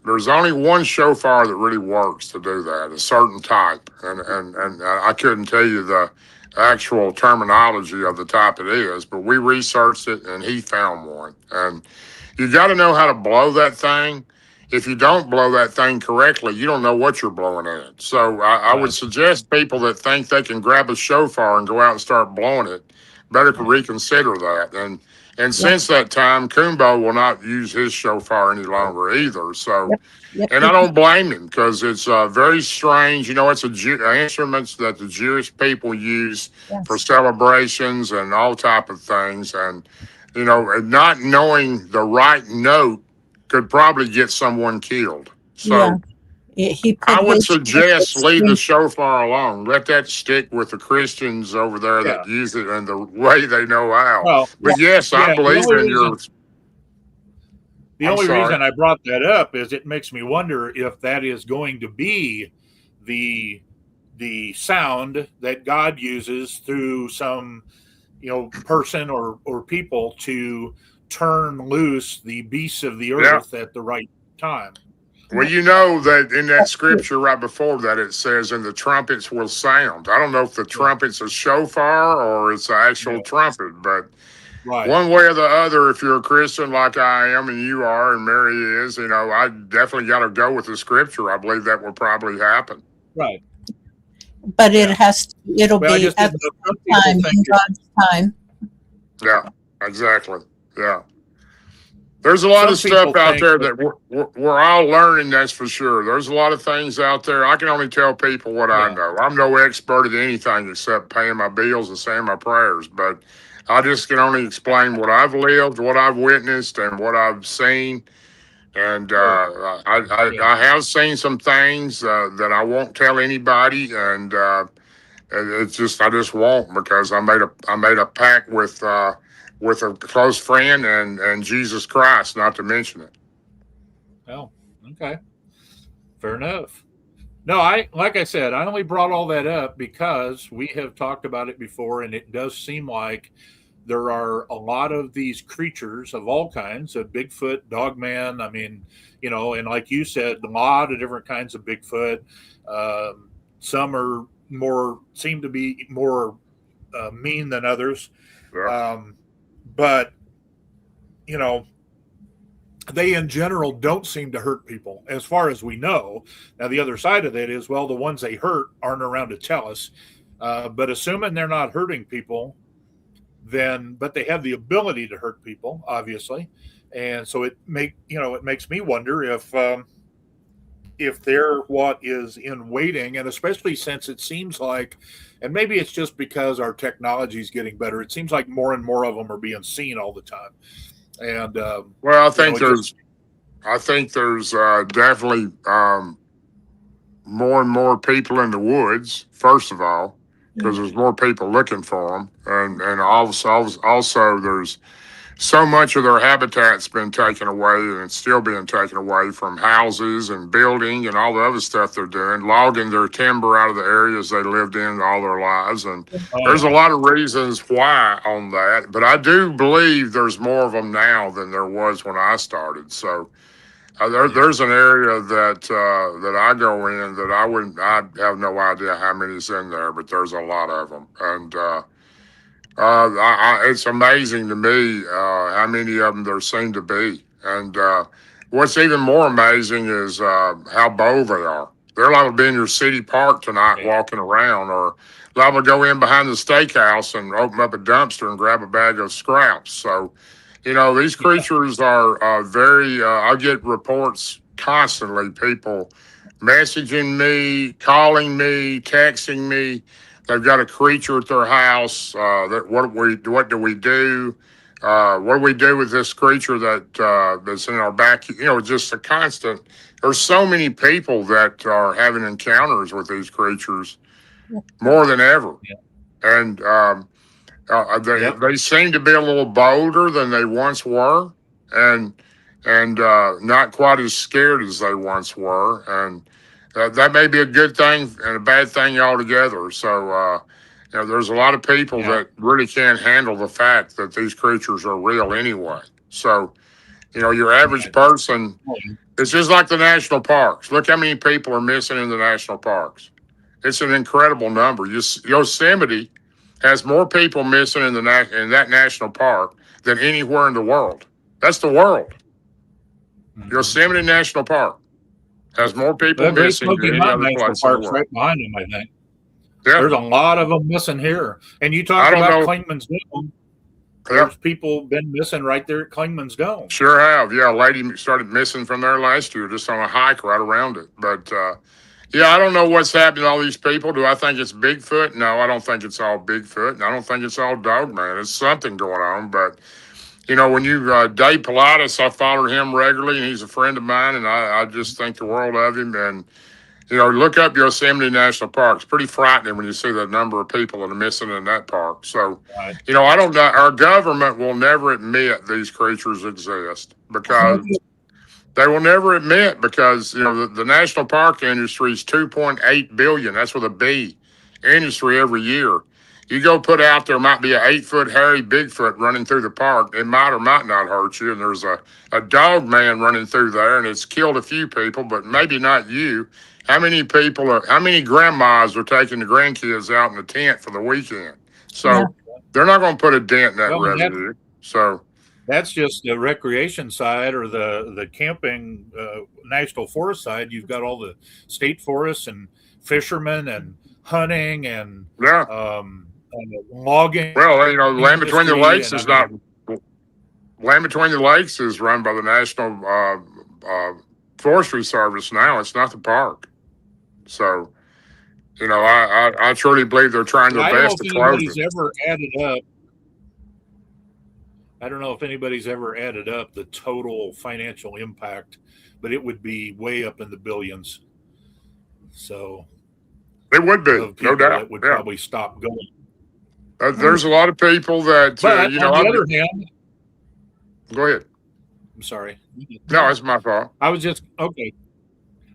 There's only one shofar that really works to do that, a certain type. And I couldn't tell you the actual terminology of the type it is, but we researched it and he found one. And you got to know how to blow that thing. If you don't blow that thing correctly, you don't know what you're blowing in. So I would suggest people that think they can grab a shofar and go out and start blowing it better reconsider that. And since that time, Kumbo will not use his shofar any longer either. So, and I don't blame him because it's very strange. You know, it's instruments that the Jewish people use for celebrations and all type of things. And, you know, not knowing the right note could probably get someone killed. So I would suggest leave the shofar alone. Let that stick with the Christians over there that use it in the way they know how. Well, but yes, I believe in your. The only reason I brought that up is it makes me wonder if that is going to be the sound that God uses through some, you know, person or people to turn loose the beasts of the earth at the right time. Well, you know that in that scripture right before that, it says, and the trumpets will sound. I don't know if the trumpet's a shofar or it's an actual trumpet, but one way or the other, if you're a Christian like I am and you are and Mary is, you know, I definitely got to go with the scripture. I believe that will probably happen. Right. But it'll be at the time, in God's time. Yeah, exactly. Yeah. There's a lot of stuff out there that we're all learning, that's for sure. There's a lot of things out there. I can only tell people what I know. I'm no expert at anything except paying my bills and saying my prayers, but I just can only explain what I've lived, what I've witnessed, and what I've seen. And I have seen some things that I won't tell anybody, and it's just I just won't because I made a pact with a close friend and Jesus Christ, not to mention it. Oh, okay. Fair enough. No, like I said, I only brought all that up because we have talked about it before, and it does seem like there are a lot of these creatures of all kinds, of Bigfoot, Dogman. I mean, you know, and like you said, a lot of different kinds of Bigfoot. Some seem to be more mean than others. Yeah. But, you know, they in general don't seem to hurt people as far as we know. Now, the other side of that is, well, the ones they hurt aren't around to tell us. But assuming they're not hurting people, but they have the ability to hurt people, obviously. And so it makes me wonder if they're what is in waiting, and especially since it seems like, and maybe it's just because our technology is getting better, it seems like more and more of them are being seen all the time. And well, I think I think there's definitely more and more people in the woods, first of all, because there's more people looking for them. And also there's so much of their habitat's been taken away, and it's still being taken away from houses and building and all the other stuff they're doing, logging their timber out of the areas they lived in all their lives. And there's a lot of reasons why on that, but I do believe there's more of them now than there was when I started. So there's an area that I go in that I have no idea how many's in there, but there's a lot of them. And it's amazing to me how many of them there seem to be. And what's even more amazing is how bold they are. They're liable to be in your city park tonight walking around, or liable to go in behind the steakhouse and open up a dumpster and grab a bag of scraps. So, these creatures are very, I get reports constantly, people messaging me, calling me, texting me. They've got a creature at their house. What do we do? What do we do with this creature that's in our back? Just a constant. There's so many people that are having encounters with these creatures more than ever, and they seem to be a little bolder than they once were, and not quite as scared as they once were, and that may be a good thing and a bad thing altogether. So there's a lot of people that really can't handle the fact that these creatures are real anyway. So your average person, it's just like the national parks. Look how many people are missing in the national parks. It's an incredible number. Yosemite has more people missing in that national park than anywhere in the world. That's the world. Yosemite National Park has more people missing than any other place in the world. Right behind them, I think. Yeah. There's a lot of them missing here. And you talk about Clingman's Dome. There's people been missing right there at Clingman's Dome. Sure have. Yeah, a lady started missing from there last year just on a hike right around it. But I don't know what's happening to all these people. Do I think it's Bigfoot? No, I don't think it's all Bigfoot. And I don't think it's all Dogman. It's something going on. But, when you, Dave Pilatus, I follow him regularly, and he's a friend of mine, and I just think the world of him. And, look up Yosemite National Park. It's pretty frightening when you see the number of people that are missing in that park. So, I don't know. Our government will never admit these creatures exist because they will never admit because, the national park industry is $2.8 billion. That's with a B industry every year. You go put out there might be an 8-foot hairy Bigfoot running through the park. It might or might not hurt you. And there's a dog man running through there, and it's killed a few people, but maybe not you. How many grandmas are taking the grandkids out in the tent for the weekend? So they're not going to put a dent in that revenue. So that's just the recreation side or the camping national forest side. You've got all the state forests and fishermen and hunting and logging. Well, Land Between the Lakes is not. Land Between the Lakes is run by the National Forestry Service now. It's not the park. So, I truly believe they're trying their best to close it. I don't know if anybody's ever added up the total financial impact, but it would be way up in the billions. So it would be, no doubt. That would probably stop going. There's a lot of people that, but on the other hand, go ahead. I'm sorry. No, it's my fault. I was just okay.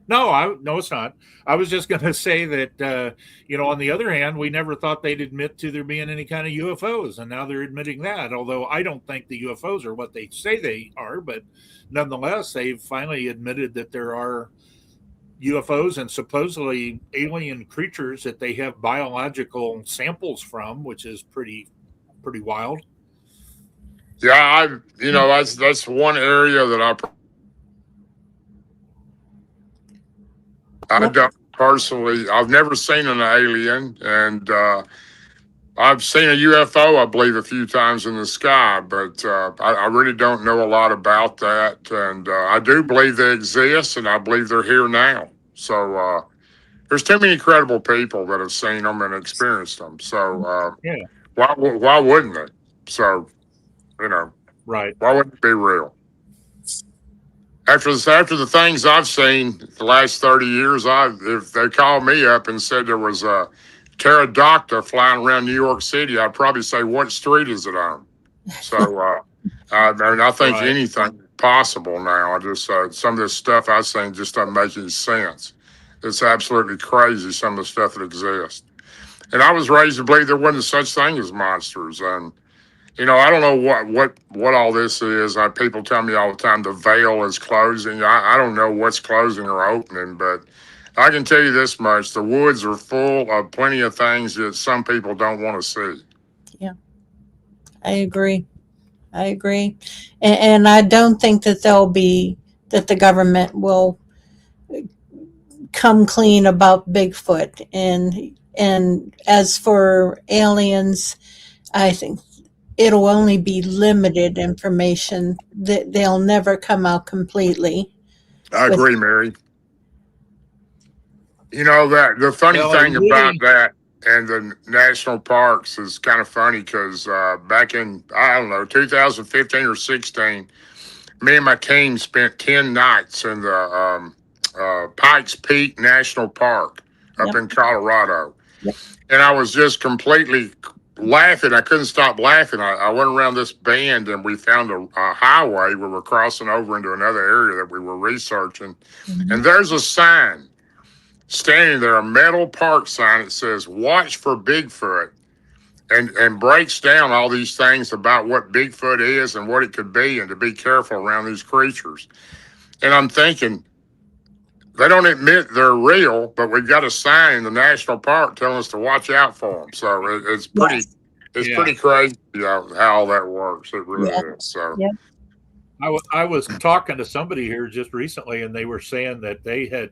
No, it's not. I was just going to say that, on the other hand, we never thought they'd admit to there being any kind of UFOs, and now they're admitting that, although I don't think the UFOs are what they say they are, but nonetheless, they've finally admitted that there are UFOs and supposedly alien creatures that they have biological samples from, which is pretty wild. Yeah, that's one area that I don't personally. I've never seen an alien, and I've seen a UFO, I believe, a few times in the sky, but I really don't know a lot about that. And I do believe they exist, and I believe they're here now. So there's too many credible people that have seen them and experienced them. So why wouldn't they? So, right? Why wouldn't it be real? After the things I've seen the last 30 years, if they called me up and said there was a pterodactyl flying around New York City, I'd probably say, what street is it on? So, I think Right. anything possible now. I just some of this stuff I've seen just doesn't make any sense. It's absolutely crazy, some of the stuff that exists. And I was raised to believe there wasn't such thing as monsters. And I don't know what all this is. People tell me all the time the veil is closing. I don't know what's closing or opening, but I can tell you this much: the woods are full of plenty of things that some people don't want to see. Yeah, I agree. I agree. And I don't think that that the government will come clean about Bigfoot. And as for aliens, I think it'll only be limited information. That they'll never come out completely. I With, agree, Mary. That the funny Well, I thing about really, that and the national parks is kind of funny because back in, I don't know, 2015 or 16, me and my team spent 10 nights in the Pikes Peak National Park up yep, in Colorado. yep. And I was just completely laughing. I couldn't stop laughing. I went around this bend and we found a highway. We were crossing over into another area that we were researching. Mhm. And there's a sign standing there, a metal park sign that says, "Watch for Bigfoot," and breaks down all these things about what Bigfoot is and what it could be and to be careful around these creatures. And I'm thinking, they don't admit they're real, but we've got a sign in the national park telling us to watch out for them. So it's pretty, Yes. it's yeah. pretty crazy how all that works. It really Yeah. is. So Yeah. I was talking to somebody here just recently, and they were saying that they had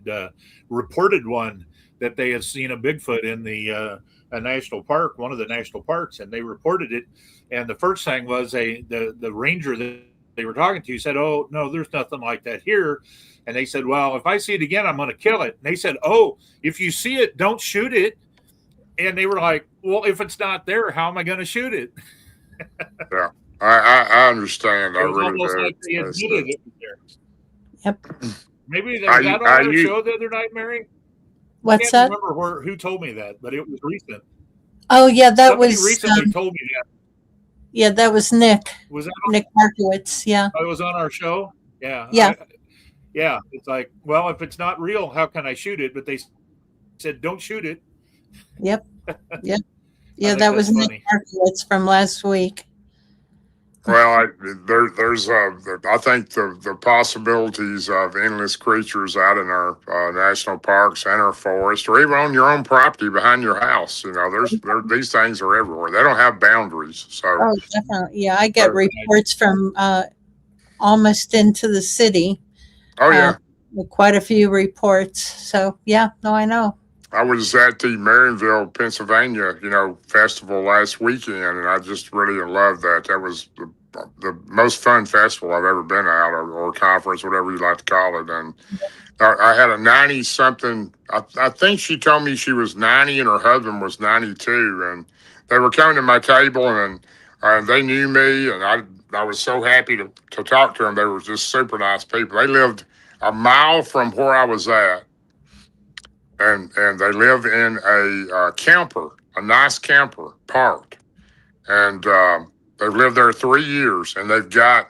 reported one that they had seen a Bigfoot in a national park, one of the national parks, and they reported it. And the first thing was the ranger that they were talking to said, "Oh no, there's nothing like that here." And they said, "Well, if I see it again, I'm going to kill it." And they said, "Oh, if you see it, don't shoot it." And they were like, "Well, if it's not there, how am I going to shoot it?" yeah, I understand. I It was really almost do. like they admitted it was there. Yep. Maybe Are was you, that on are our you, show the other night, Mary? I What's can't that? remember who told me that, but it was recent. Oh, yeah, that Somebody was recently told me that. that was Nick. Was that Nick Markowitz. Yeah. it was on our show? Yeah, Yeah. yeah. It's like, well, if it's not real, how can I shoot it? But they said don't shoot it. Yep. Yep. I Yeah, think that was that's Nick funny. Markowitz from last week. well, there's I think the possibilities of endless creatures out in our national parks and our forests, or even on your own property behind your house. These things are everywhere. They don't have boundaries. So, Oh, definitely. Yeah, I get but, reports from almost into the city. oh Uh, yeah. quite a few reports. So yeah, no, I know. I was at the Maryville, Pennsylvania, festival last weekend, and I just really loved that. That was the most fun festival I've ever been at, or conference, whatever you like to call it. And I had a 90-something. I think she told me she was 90 and her husband was 92, and they were coming to my table, and they knew me, and I was so happy to talk to them. They were just super nice people. They lived a mile from where I was at. And they live in a camper, a nice camper parked, and they've lived there 3 years, and they've got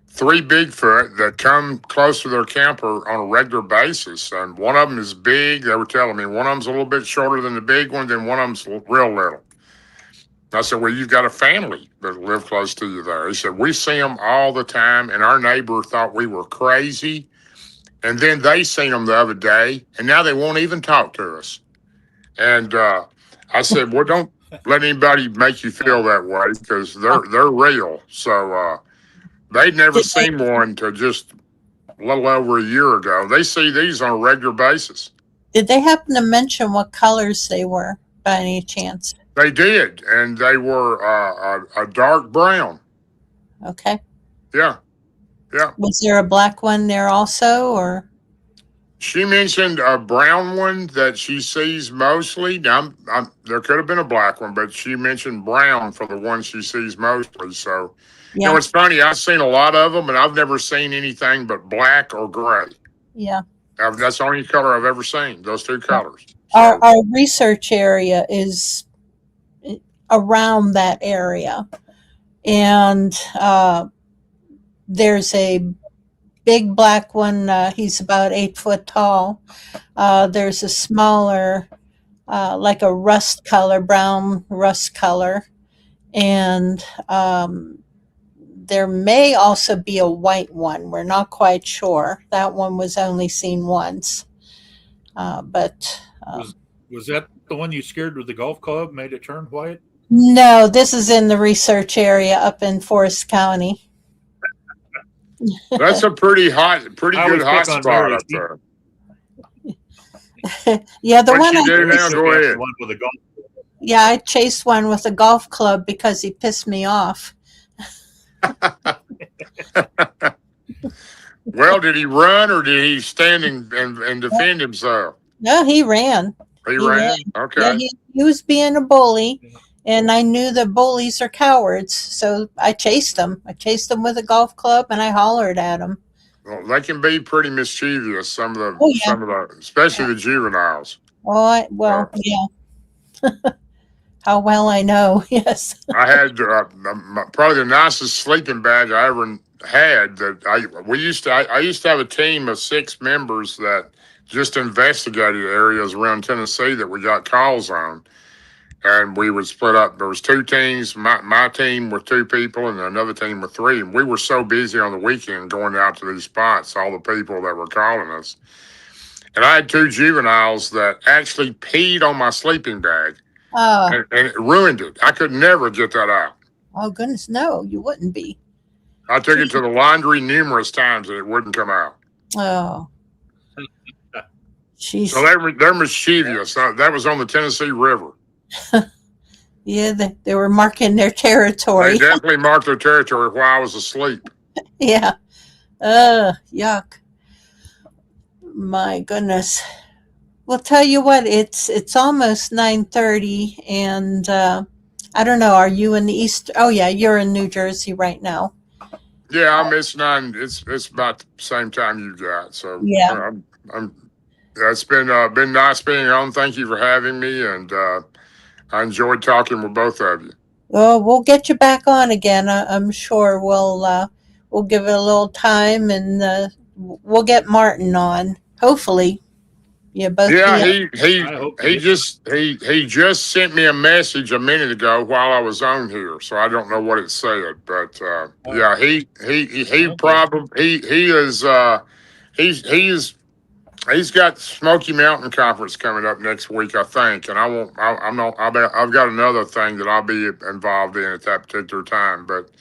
3 Bigfoot that come close to their camper on a regular basis, and one of them is big. They were telling me one of them's a little bit shorter than the big one, then one of them's real little. I said, "Well, you've got a family that live close to you there." He said, "We see them all the time, and our neighbor thought we were crazy. And then they seen them the other day, and now they won't even talk to us." And I said, "Well, don't let anybody make you feel that way because they're real." So they'd never Did they, seen one till just a little over a year ago. They see these on a regular basis. did they happen to mention what colors they were by any chance? They did, and they were a dark brown. Okay. Yeah, yeah. Was there a black one there also, or? She mentioned a brown one that she sees mostly. Now, there could have been a black one, but she mentioned brown for the one she sees mostly. So, you know, Yeah, it's funny. I've seen a lot of them, and I've never seen anything but black or gray. yeah. That's the only color I've ever seen, those two Yeah. colors. Our So, our research area is around that area, and there's a big black one. He's about 8 foot tall. There's a smaller, like a rust color, brown rust color, and there may also be a white one. We're not quite sure. That one was only seen once, but Was that the one you scared with the golf club, made it turn white? no, this is in the research area up in Forest County. that's a pretty I good always hot pick on spot Mary. up there. Yeah, the What one you I do Mary now, took go after ahead. one with a golf. yeah, I chased one with a golf club because he pissed me off. Well, did he run or did he stand and defend himself? No, he ran. He He ran. ran? Yeah, Okay. he was being a bully, and I knew that bullies are cowards, so I chased him. I chased him with a golf club, and I hollered at him. Well, they can be pretty mischievous, Oh yeah. especially the juveniles. Oh, Uh, yeah. How well I know. Yes. I had probably the nicest sleeping bag I ever had. I used to have a team of 6 members that just investigated areas around Tennessee that we got calls on, and we would split up. There was 2 teams. My team with 2 people, and another team with 3. And we were so busy on the weekend going out to these spots, all the people that were calling us. And I had 2 juveniles that actually peed on my sleeping bag. Oh, And it ruined it. I could never get that out. oh goodness, no, you wouldn't be. I took it to the laundry numerous times and it wouldn't come out. Oh, So she's they're mischievous. That was on the Tennessee River. yeah. They were marking their They territory. definitely marked their territory while I was asleep. Yeah. Yuck. My goodness. Well, tell you what, it's almost 9:30, and I don't know. Are you in the east? Oh yeah, you're in New Jersey right now. Yeah, it's 9. It's about the same time you got. So Yeah. it's been nice being on. Thank you for having me, and I enjoyed talking with both of you. Well, we'll get you back on again. I'm sure we'll give it a little time, and we'll get Martin on. Hopefully, you both. Yeah, Be I hope he just sent me a message a minute ago while I was on here, so I don't know what it said, but yeah, he Okay. probably he is he's got Smoky Mountain Conference coming up next week, I think, and I've got another thing that I'll be involved in at that particular time, but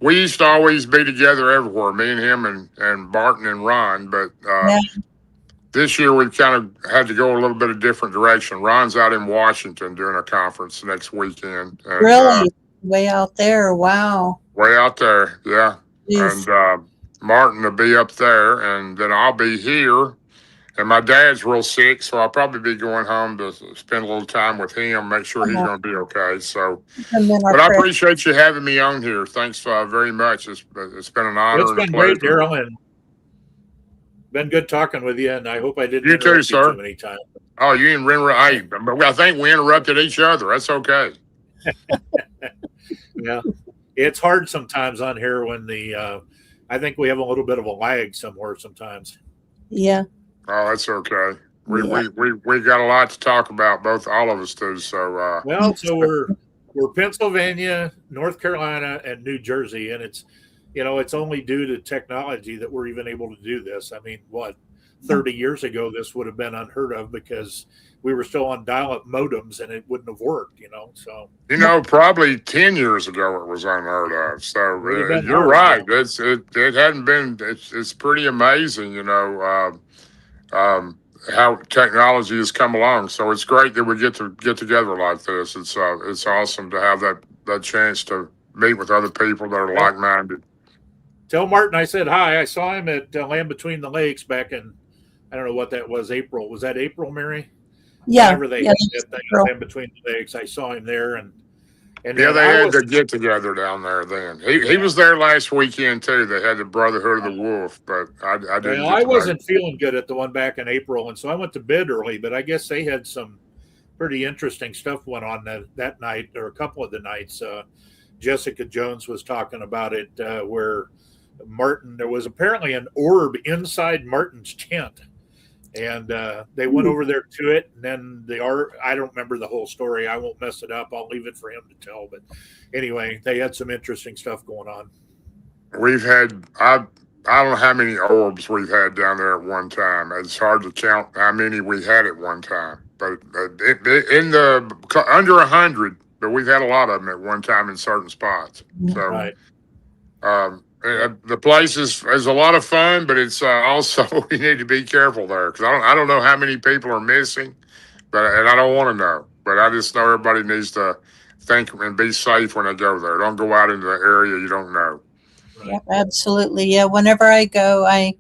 we used to always be together everywhere, me and him and Barton and Ron, but Yeah. this year we've kind of had to go a little bit of different direction. Ron's out in Washington doing a conference next weekend. And, Really, way out there. Wow. way out there, yeah. Jeez. And Martin will be up there, and then I'll be here. And my dad's real sick, so I'll probably be going home to spend a little time with him, make sure he's going to be okay. So, And then our but I prayer. appreciate you having me on here. Thanks very much. It's been an honor. It's and a been great, pleasure. Darrell, and been good talking with you. And I hope I didn't You too, interrupt you sir. too many times. Oh, you didn't I think we interrupted each other. That's okay. Yeah, it's hard sometimes on here when I think we have a little bit of a lag somewhere sometimes. Yeah. Oh, that's okay. We Yeah. got a lot to talk about, all of us do. So Well, so we're Pennsylvania, North Carolina, and New Jersey, and it's only due to technology that we're even able to do this. I mean, 30 years ago this would have been unheard of because we were still on dial-up modems and it wouldn't have worked. So probably 10 years ago it was unheard of. So you're right. It hadn't been. It's pretty amazing. How technology has come along. So it's great that we get together like this. It's awesome to have that chance to meet with other people that are like-minded. Tell Martin I said hi. I saw him at Land Between the Lakes back in I don't know what that was. April, was that April, Mary? Yeah, Whenever they yeah, had that's that thing April. in between the legs, I saw him there, and Yeah, they I had was the get together down there then. He was there last weekend too. They had the Brotherhood of the Wolf, but I didn't well, get I to know. wasn't feeling good at the one back in April, and so I went to bed early. But I guess they had some pretty interesting stuff went on that night, or a couple of the nights. Jessica Jones was talking about it, where Martin, there was apparently an orb inside Martin's tent, and they went over there to it, and then I don't remember the whole story. I won't mess it up. I'll leave it for him to tell. But anyway, they had some interesting stuff going on. We've had I don't know how many orbs we've had down there at one time. It's hard to count how many we had at one time, but in the under 100. But we've had a lot of them at one time in certain spots. So Right. the place is a lot of fun, but it's also we need to be careful there because I don't know how many people are missing, and I don't want to know. But I just know everybody needs to think and be safe when they go there. Don't go out into the area you don't know. Right. Yep, absolutely. Yeah, whenever I go, I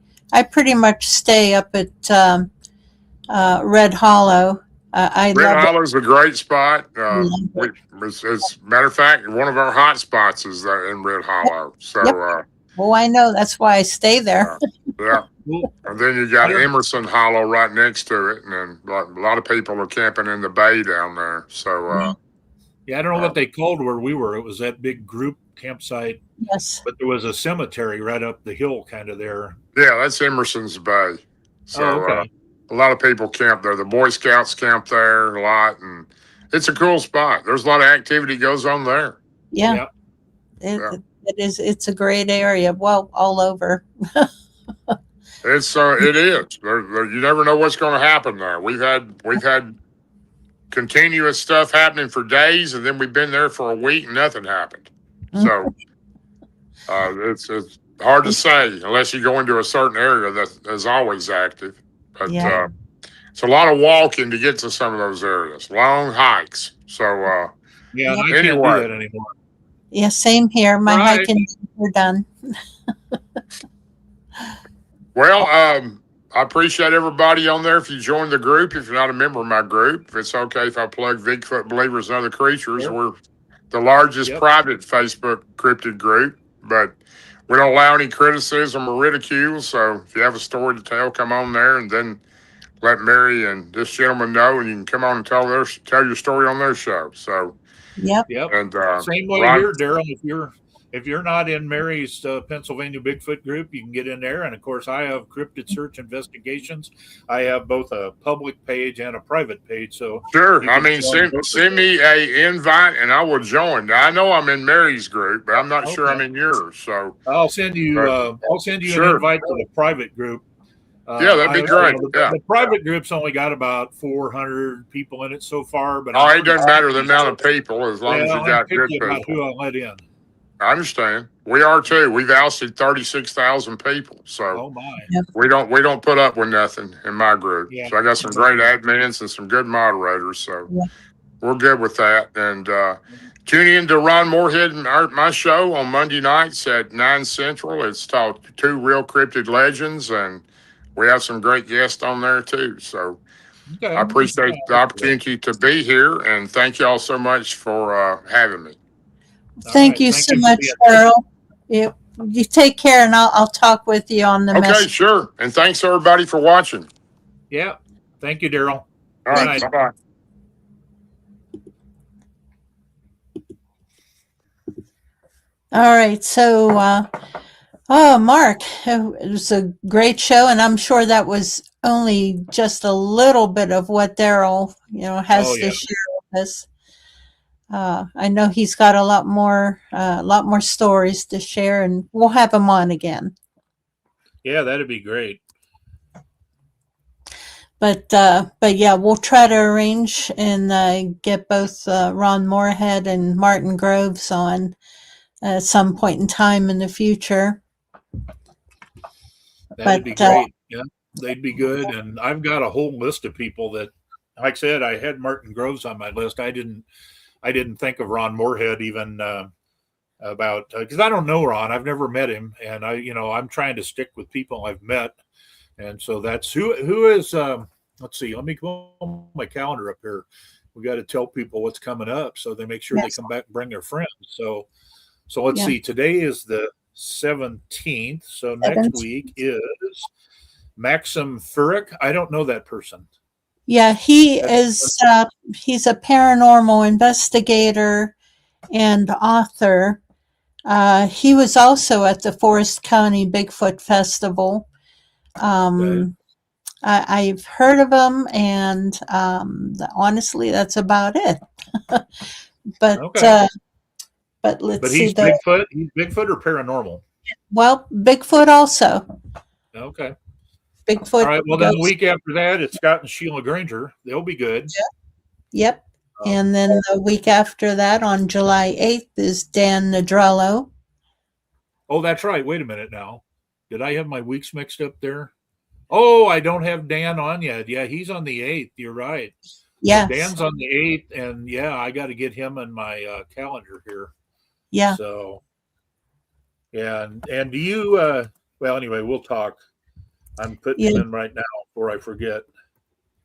pretty much stay up at Red Hollow. I Red love it. Hollow's a great spot. Love it. As a matter of fact, one of our hot spots is there in Red Hollow. So, Yep. Oh, I know. That's why I stay there. yeah. And then you got Emerson Hollow right next to it, and then a lot of people are camping in the bay down there. So, yeah, I don't know what they called where we were. It was that big group campsite. Yes. But there was a cemetery right up the hill, kind of there. Yeah, that's Emerson's Bay. So, okay. A lot of people camp there. The Boy Scouts camp there a lot, and it's a cool spot. There's a lot of activity goes on there. Yeah. It is. It's a great area. Well, all over. It is. You never know what's going to happen there. We've had continuous stuff happening for days, and then we've been there for a week and nothing happened. So it's hard to say unless you go into a certain area that is always active. But it's a lot of walking to get to some of those areas, long hikes. So I can't do that anymore. Yeah, same here. My hiking are done. Well, I appreciate everybody on there. If you join the group, if you're not a member of my group, if it's okay if I plug Bigfoot Believers and Other Creatures, we're the largest private Facebook cryptid group, but we don't allow any criticism or ridicule. So if you have a story to tell, come on there and then let Mary and this gentleman know, and you can come on and tell your story on their show. So, yep. And same way here, Darrell. If you're not in Mary's Pennsylvania Bigfoot group, you can get in there. And of course, I have Cryptid Search Investigations. I have both a public page and a private page. So sure, I mean, send me a invite and I will join. I know I'm in Mary's group, but I'm not sure I'm in yours. So I'll send you an invite to the private group. Yeah, that'd be great. The private group's only got about 400 people in it so far. But it doesn't matter the amount of people as long as you got good people. About who I let in. I understand. We are too. We've ousted 36,000 people, so we don't put up with nothing in my group. Yeah. So I got some great admins and some good moderators. So we're good with that. And tune in to Ron Moorhead and my show on Monday nights at 9 Central. It's called Two Real Cryptid Legends, and we have some great guests on there too. So I appreciate the opportunity to be here, and thank y'all so much for having me. Thank you so much, Darrell. You take care, and I'll talk with you on the message. Okay, sure. And thanks everybody for watching. Yeah. Thank you, Darrell. All right. Bye-bye. All right. So, Mark, it was a great show, and I'm sure that was only just a little bit of what Darrell, has to share with us. I know he's got a lot more stories to share, and we'll have him on again. Yeah, that'd be great. But yeah, we'll try to arrange and get both Ron Moorhead and Martin Groves on at some point in time in the future. That'd be great. Yeah, they'd be good. And I've got a whole list of people that, like I said, I had Martin Groves on my list. I didn't think of Ron Moorhead even about because I don't know Ron. I've never met him, and I'm trying to stick with people I've met. And so that's who is. Let's see. Let me go on my calendar up here. We got to tell people what's coming up so they make sure they Yes. come back and bring their friends. So let's Yeah. see. Today is the 17th. So next 17th. week is Maxim Furyk. I don't know that person. Yeah, he's a paranormal investigator and author. He was also at the Forest County Bigfoot Festival. Okay. I've heard of him, and honestly, that's about it. But Okay. but let's But see he's Bigfoot. He's Bigfoot or paranormal. well, Bigfoot also. Okay. Bigfoot. All right. Well, then the goes- week after that, it's Scott and Sheila Granger. They'll be good. Yep. And then the week after that, on July 8th, is Dan Nadrello. Oh, that's right. Wait a minute now. Did I have my weeks mixed up there? Oh, I don't have Dan on yet. Yeah, he's on the 8th. You're right. Yes. Dan's on the 8th, and yeah, I got to get him in my calendar here. Yeah. So, yeah, and do you? Well, anyway, we'll talk. I'm putting him in right now before I forget.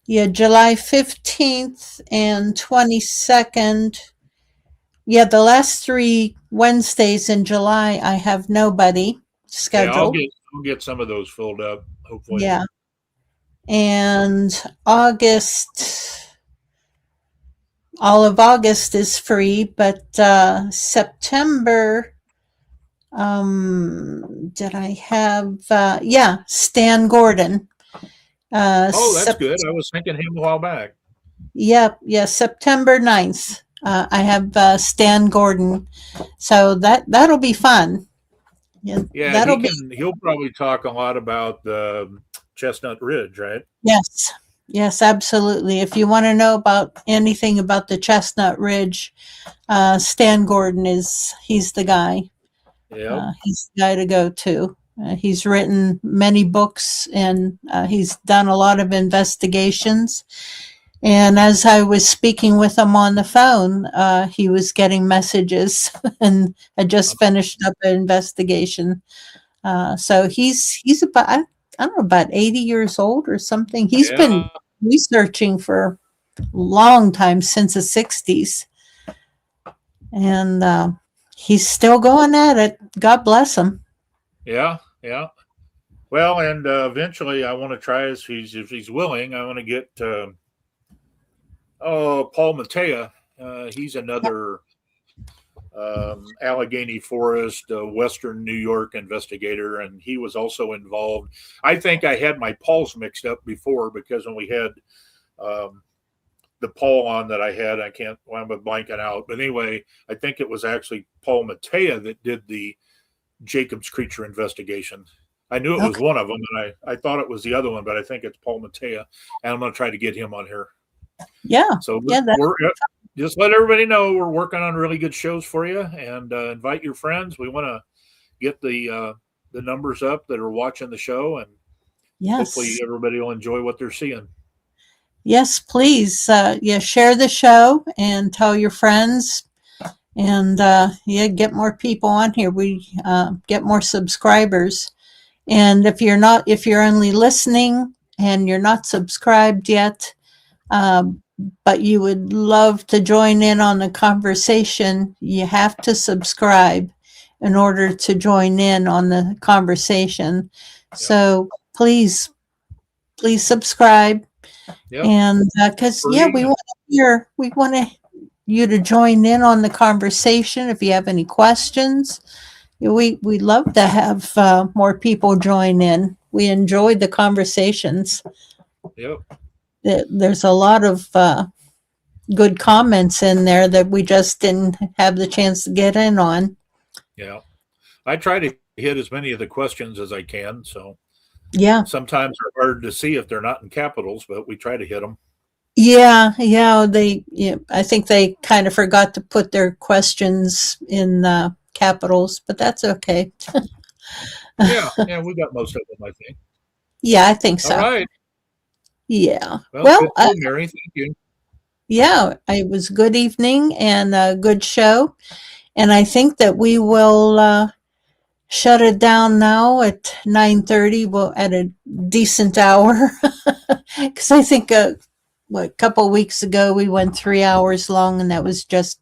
Yeah, July 15th and 22nd. Yeah, the last 3 Wednesdays in July, I have nobody scheduled. Yeah, I'll get some of those filled up, hopefully. Yeah. And August, all of August is free, but September, did I have, yeah, Stan Gordon. Oh, that's good. I was thinking him a while back. Yep, yeah, September 9th. I have Stan Gordon. So that'll be fun. Yeah, he'll probably talk a lot about the Chestnut Ridge, right? Yes, absolutely. If you want to know about anything about the Chestnut Ridge, Stan Gordon he's the guy. Yeah. He's the guy to go to. He's written many books, and he's done a lot of investigations. And as I was speaking with him on the phone, he was getting messages, and I just finished up an investigation. So he's about, I don't know, about 80 years old or something. He's been researching for a long time, since the 60s. And he's still going at it. God bless him. Yeah. Well, and eventually I want to try, if he's willing, I want to get Paul Matea. He's another Allegheny Forest, Western New York investigator, and he was also involved. I think I had my Pauls mixed up before, because when we had the Paul on that I had, I'm blanking out. But anyway, I think it was actually Paul Matea that did the Jacobs Creature investigation. I knew it was one of them, and I thought it was the other one, but I think it's Paul Matea, and I'm going to try to get him on here. Yeah. So just let everybody know we're working on really good shows for you, and invite your friends. We want to get the numbers up that are watching the show, and hopefully everybody will enjoy what they're seeing. Yes, please. Share the show and tell your friends, and get more people on here. We get more subscribers. And if you're only listening and you're not subscribed yet, but you would love to join in on the conversation, you have to subscribe in order to join in on the conversation. So please subscribe. Yep. And because we want you to join in on the conversation. If you have any questions, we love to have more people join in. We enjoy the conversations. Yep. There's a lot of good comments in there that we just didn't have the chance to get in on. Yeah, I try to hit as many of the questions as I can. So sometimes they're hard to see if they're not in capitals, but we try to hit them. Yeah. I think they kind of forgot to put their questions in capitals, but that's okay. Yeah, we got most of them, I think. Yeah, I think so. All right. Yeah. Well, Mary, thank you. Yeah, it was a good evening and a good show. And I think that we will shut it down now at 9:30. Well, at a decent hour, because I think a couple of weeks ago we went 3 hours long, and that was just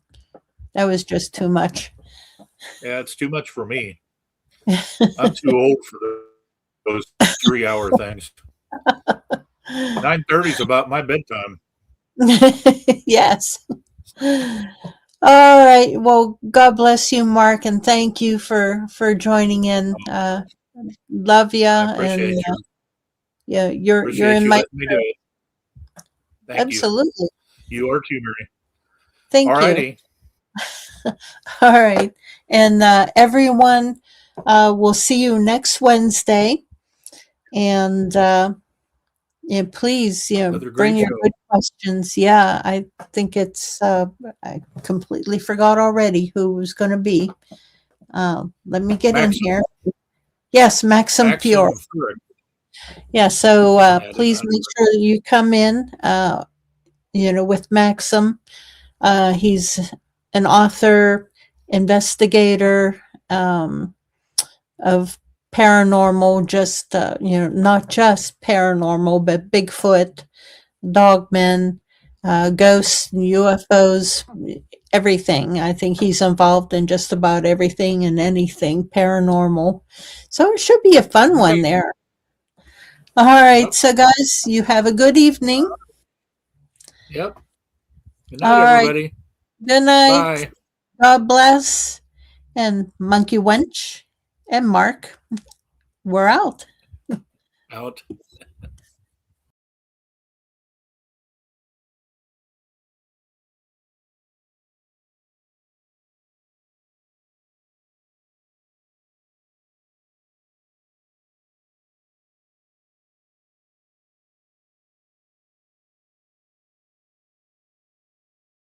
too much. Yeah, it's too much for me. I'm too old for those 3 hour things. 9:30 is about my bedtime. Yes. All right. Well, God bless you, Mark, and thank you for joining in. Love you, I and appreciate you. yeah, you're Appreciate in you my letting me do it. Thank absolutely. you. You are too, Mary. Thank All you. righty. All right, and everyone, we'll see you next Wednesday, and yeah, please, Another bring great your show. good questions. Yeah, I think it's. I completely forgot already who was going to be. Let me get in Maxim. here. Yes, Maxim Pure. Maxim. Yeah, so Yeah, please make sure that you come in. With Maxim. He's an author, investigator of paranormal, just not just paranormal, but Bigfoot, dogmen, ghosts, UFOs, everything. I think he's involved in just about everything and anything paranormal. So it should be a fun one there. All right, Yep. so guys, you have a good evening. Yep. Good All night, right. everybody. Good night. Bye. God bless. And Monkey Wench and Mark, we're out. Out.